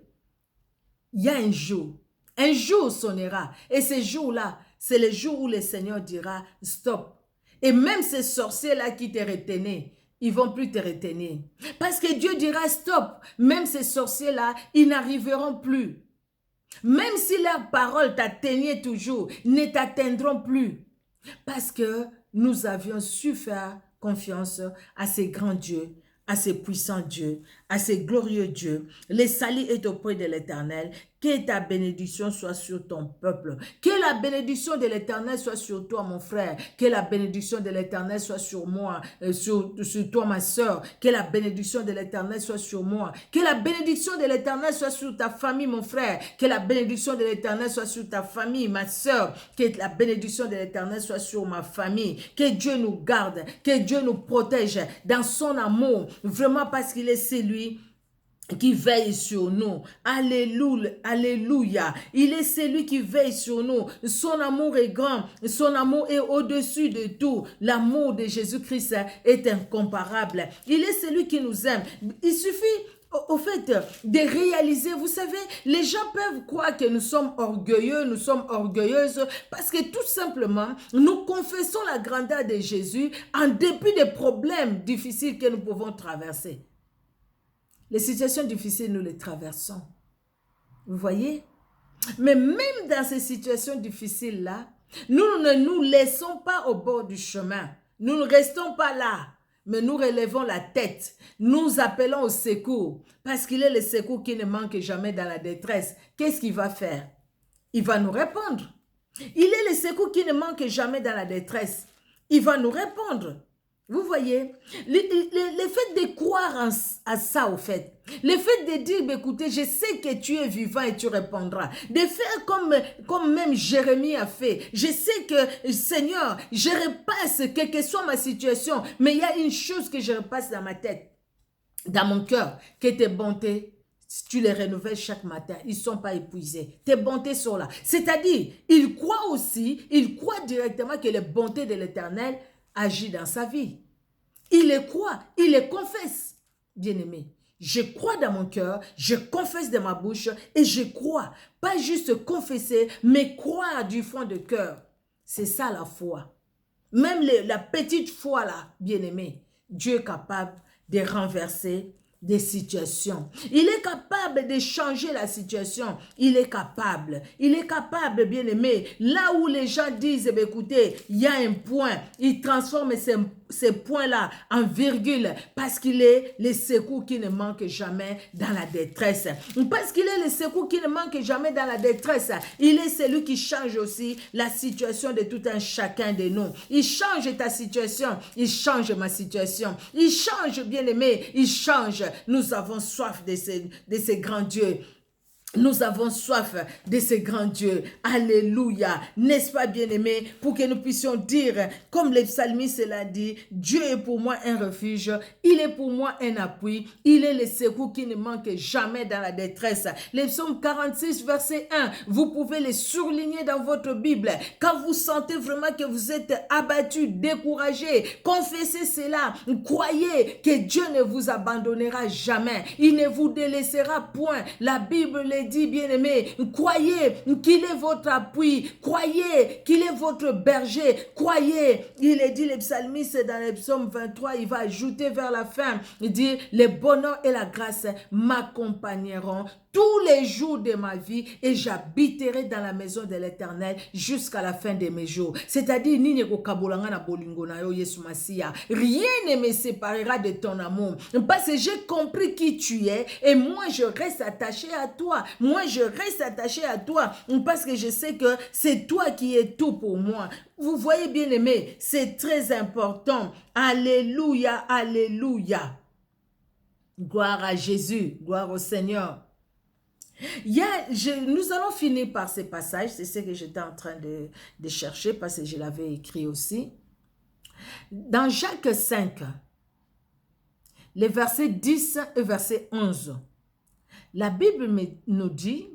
Il y a un jour sonnera. Et ce jour-là, c'est le jour où le Seigneur dira stop. Et même ces sorciers-là qui te retenaient, ils ne vont plus te retenir. Parce que Dieu dira stop. Même ces sorciers-là, ils n'arriveront plus. Même si leur parole t'atteignait toujours, ne t'atteindront plus. Parce que nous avions su faire confiance à ces grands dieux, à ces puissants dieux, à ces glorieux dieux. Le salut est auprès de l'Éternel. Que ta bénédiction soit sur ton peuple. Que la bénédiction de l'Éternel soit sur toi, mon frère. Que la bénédiction de l'Éternel soit sur moi, sur toi, ma soeur. Que la bénédiction de l'Éternel soit sur moi. Que la bénédiction de l'Éternel soit sur ta famille, mon frère. Que la bénédiction de l'Éternel soit sur ta famille, ma soeur. Que la bénédiction de l'Éternel soit sur ma famille. Que Dieu nous garde. Que Dieu nous protège dans son amour. Vraiment parce qu'il est celui qui veille sur nous. Alléluia, alléluia. Il est celui qui veille sur nous. Son amour est grand. Son amour est au-dessus de tout. L'amour de Jésus-Christ est incomparable. Il est celui qui nous aime. Il suffit au fait de réaliser, vous savez, les gens peuvent croire que nous sommes orgueilleux, nous sommes orgueilleuses, parce que tout simplement, nous confessons la grandeur de Jésus en dépit des problèmes difficiles que nous pouvons traverser. Les situations difficiles, nous les traversons. Vous voyez? Mais même dans ces situations difficiles-là, Nous ne nous laissons pas au bord du chemin. Nous ne restons pas là, mais nous relevons la tête. Nous appelons au secours, parce qu'il est le secours qui ne manque jamais dans la détresse. Qu'est-ce qu'il va faire? Il va nous répondre. Il est le secours qui ne manque jamais dans la détresse. Il va nous répondre. Vous voyez, le fait de croire à ça, au fait, le fait de dire, écoutez, je sais que tu es vivant et tu répondras, de faire comme même Jérémie a fait. Je sais que, Seigneur, je repasse, quelle que soit ma situation, mais il y a une chose que je repasse dans ma tête, dans mon cœur, que tes bontés, tu les renouvelles chaque matin, ils ne sont pas épuisés. Tes bontés sont là. C'est-à-dire, il croit aussi, il croit directement que les bontés de l'Éternel agit dans sa vie. Il les croit, il les confesse, bien-aimé. Je crois dans mon cœur, je confesse de ma bouche et je crois. Pas juste confesser, mais croire du fond de cœur. C'est ça la foi. Même la petite foi là, bien-aimé, Dieu est capable de renverser des situations. Il est capable de changer la situation. Il est capable, bien aimé. Là où les gens disent, eh bien, écoutez, il y a un point, il transforme ces points-là en virgule parce qu'il est le secours qui ne manque jamais dans la détresse. Parce qu'il est le secours qui ne manque jamais dans la détresse. Il est celui qui change aussi la situation de tout un chacun de nous. Il change ta situation, il change ma situation. Il change, bien aimé, il change. Nous avons soif de ces grands dieux. Nous avons soif de ces grands dieux. Alléluia. N'est-ce pas, bien-aimé, pour que nous puissions dire, comme le psalmiste l'a dit, Dieu est pour moi un refuge, il est pour moi un appui, il est le secours qui ne manque jamais dans la détresse. Le psaume 46, verset 1, vous pouvez le surligner dans votre Bible. Quand vous sentez vraiment que vous êtes abattu, découragé, confessez cela. Croyez que Dieu ne vous abandonnera jamais. Il ne vous délaissera point. La Bible dit, bien-aimé, croyez qu'il est votre appui, croyez qu'il est votre berger, croyez, il est dit, le psalmiste dans le psaume 23, il va ajouter vers la fin, il dit, le bonheur et la grâce m'accompagneront tous les jours de ma vie et j'habiterai dans la maison de l'Éternel jusqu'à la fin de mes jours. C'est-à-dire, rien ne me séparera de ton amour parce que j'ai compris qui tu es et moi je reste attaché à toi. Moi je reste attaché à toi parce que je sais que c'est toi qui es tout pour moi. Vous voyez, bien aimé, c'est très important. Alléluia, alléluia. Gloire à Jésus, gloire au Seigneur. Nous allons finir par ce passage, c'est ce que j'étais en train de chercher parce que je l'avais écrit aussi. Dans Jacques 5, les versets 10 et verset 11, la Bible nous dit,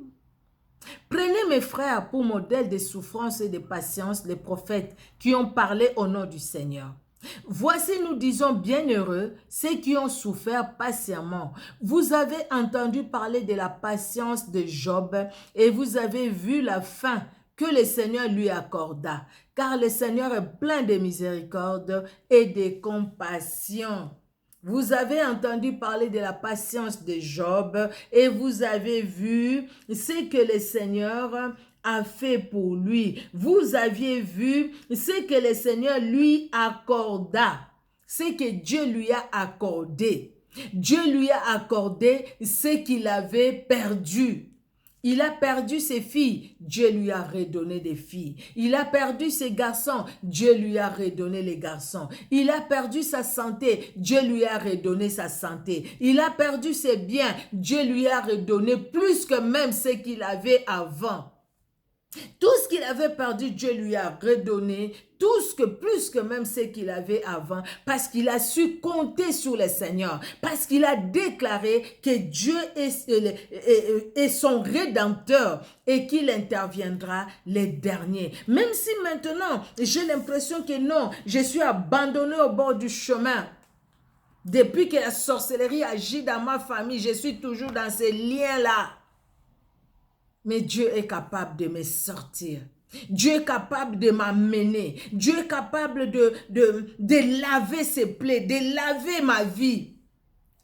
« Prenez mes frères pour modèle de souffrance et de patience les prophètes qui ont parlé au nom du Seigneur. Voici, nous disons, bienheureux ceux qui ont souffert patiemment. Vous avez entendu parler de la patience de Job et vous avez vu la fin que le Seigneur lui accorda, car le Seigneur est plein de miséricorde et de compassion. » Vous avez entendu parler de la patience de Job et vous avez vu ce que le Seigneur a fait pour lui. Vous aviez vu ce que le Seigneur lui accorda, ce que Dieu lui a accordé. Dieu lui a accordé ce qu'il avait perdu. Il a perdu ses filles, Dieu lui a redonné des filles. Il a perdu ses garçons, Dieu lui a redonné les garçons. Il a perdu sa santé, Dieu lui a redonné sa santé. Il a perdu ses biens, Dieu lui a redonné plus que même ce qu'il avait avant. Tout ce qu'il avait perdu, Dieu lui a redonné, plus que même ce qu'il avait avant, parce qu'il a su compter sur le Seigneur, parce qu'il a déclaré que Dieu est son Rédempteur et qu'il interviendra les derniers. Même si maintenant, j'ai l'impression que non, je suis abandonné au bord du chemin. Depuis que la sorcellerie agit dans ma famille, je suis toujours dans ces liens-là. Mais Dieu est capable de me sortir. Dieu est capable de m'amener. Dieu est capable de laver ses plaies, de laver ma vie.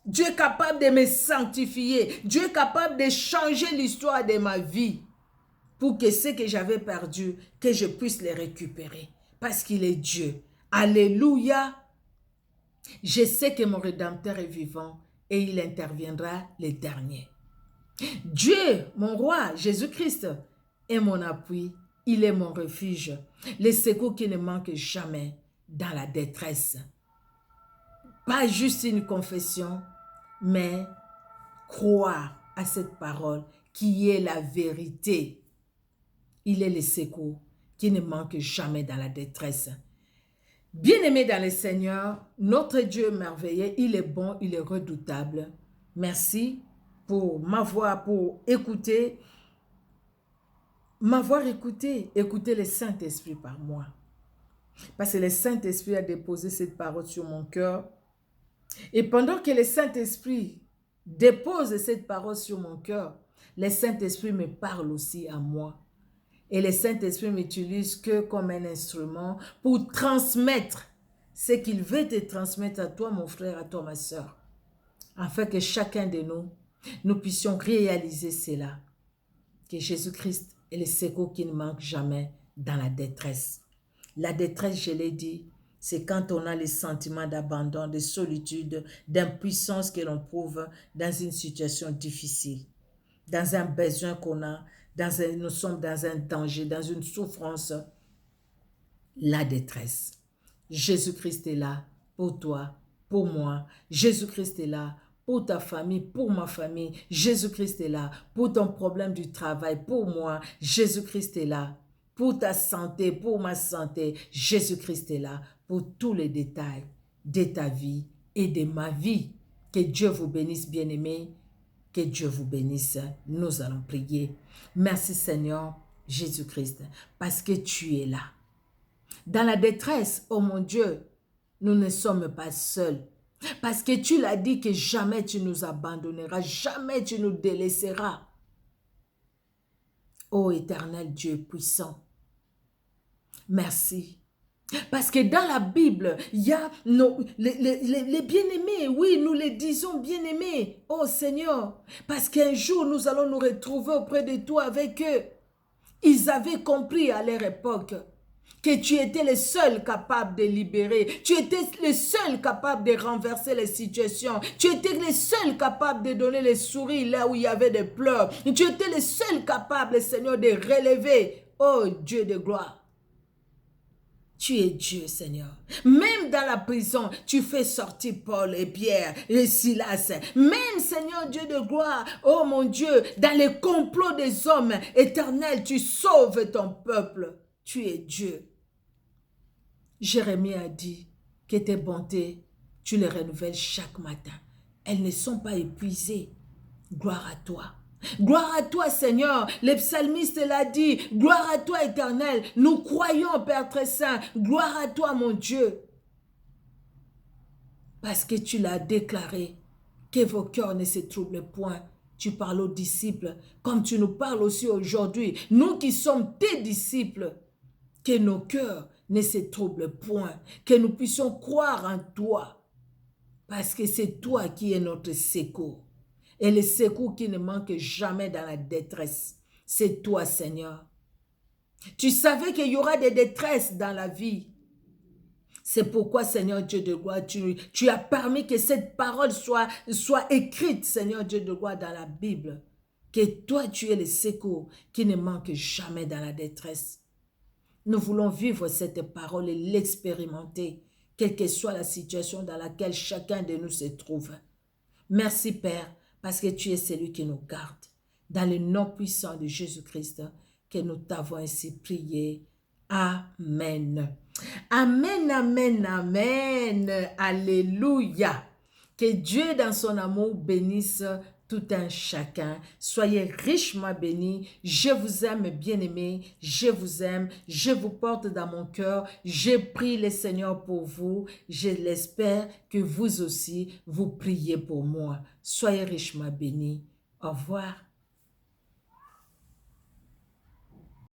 Dieu est capable de me sanctifier. Dieu est capable de changer l'histoire de ma vie. pour que ce que j'avais perdu, que je puisse les récupérer. Parce qu'il est Dieu. Alléluia. Je sais que mon Rédempteur est vivant et il interviendra le dernier. Dieu, mon roi, Jésus-Christ, est mon appui, il est mon refuge, le secours qui ne manque jamais dans la détresse. Pas juste une confession, mais croire à cette parole qui est la vérité. Il est le secours qui ne manque jamais dans la détresse. Bien-aimé dans le Seigneur, notre Dieu merveilleux, il est bon, il est redoutable. Merci pour m'avoir écouté le Saint-Esprit par moi. Parce que le Saint-Esprit a déposé cette parole sur mon cœur. Et pendant que le Saint-Esprit dépose cette parole sur mon cœur, le Saint-Esprit me parle aussi à moi. Et le Saint-Esprit m'utilise que comme un instrument pour transmettre ce qu'il veut te transmettre à toi, mon frère, à toi, ma soeur. Afin que chacun de nous puissions réaliser cela. Que Jésus-Christ est le secours qui ne manque jamais dans la détresse. La détresse, je l'ai dit, c'est quand on a les sentiments d'abandon, de solitude, d'impuissance que l'on trouve dans une situation difficile, dans un besoin qu'on a, nous sommes dans un danger, dans une souffrance. La détresse. Jésus-Christ est là pour toi, pour moi. Jésus-Christ est là pour ta famille, pour ma famille. Jésus-Christ est là pour ton problème du travail, pour moi. Jésus-Christ est là pour ta santé, pour ma santé. Jésus-Christ est là pour tous les détails de ta vie et de ma vie. Que Dieu vous bénisse, bien-aimés. Que Dieu vous bénisse. Nous allons prier. Merci Seigneur Jésus-Christ, parce que tu es là. Dans la détresse, oh mon Dieu, nous ne sommes pas seuls. Parce que tu l'as dit que jamais tu nous abandonneras, jamais tu nous délaisseras. Ô éternel Dieu puissant, merci. Parce que dans la Bible, il y a les bien-aimés, oui, nous les disons bien-aimés, oh Seigneur, parce qu'un jour nous allons nous retrouver auprès de toi avec eux. Ils avaient compris à leur époque que tu étais le seul capable de libérer, tu étais le seul capable de renverser les situations, tu étais le seul capable de donner les sourires là où il y avait des pleurs, tu étais le seul capable, Seigneur, de relever, oh Dieu de gloire. Tu es Dieu, Seigneur. Même dans la prison, tu fais sortir Paul et Pierre et Silas. Même, Seigneur Dieu de gloire, oh mon Dieu, dans les complots des hommes éternels, tu sauves ton peuple. Tu es Dieu. Jérémie a dit que tes bontés, tu les renouvelles chaque matin. Elles ne sont pas épuisées. Gloire à toi. Gloire à toi, Seigneur. Le psalmiste l'a dit. Gloire à toi, éternel. Nous croyons, Père très saint. Gloire à toi, mon Dieu. Parce que tu l'as déclaré. Que vos cœurs ne se troublent point. Tu parles aux disciples. Comme tu nous parles aussi aujourd'hui. Nous qui sommes tes disciples. Que nos cœurs ne se troublent point. Que nous puissions croire en toi. Parce que c'est toi qui es notre secours. Et le secours qui ne manque jamais dans la détresse, c'est toi, Seigneur. Tu savais qu'il y aura des détresses dans la vie. C'est pourquoi, Seigneur Dieu de gloire, tu as permis que cette parole soit écrite, Seigneur Dieu de gloire, dans la Bible. Que toi, tu es le secours qui ne manque jamais dans la détresse. Nous voulons vivre cette parole et l'expérimenter, quelle que soit la situation dans laquelle chacun de nous se trouve. Merci, Père, parce que tu es celui qui nous garde. Dans le nom puissant de Jésus-Christ, que nous t'avons ainsi prié. Amen. Amen, amen, amen. Alléluia. Que Dieu dans son amour bénisse tout un chacun. Soyez richement bénis. Je vous aime, bien-aimés. Je vous aime. Je vous porte dans mon cœur. Je prie le Seigneur pour vous. Je l'espère que vous aussi, vous priez pour moi. Soyez richement bénis. Au revoir.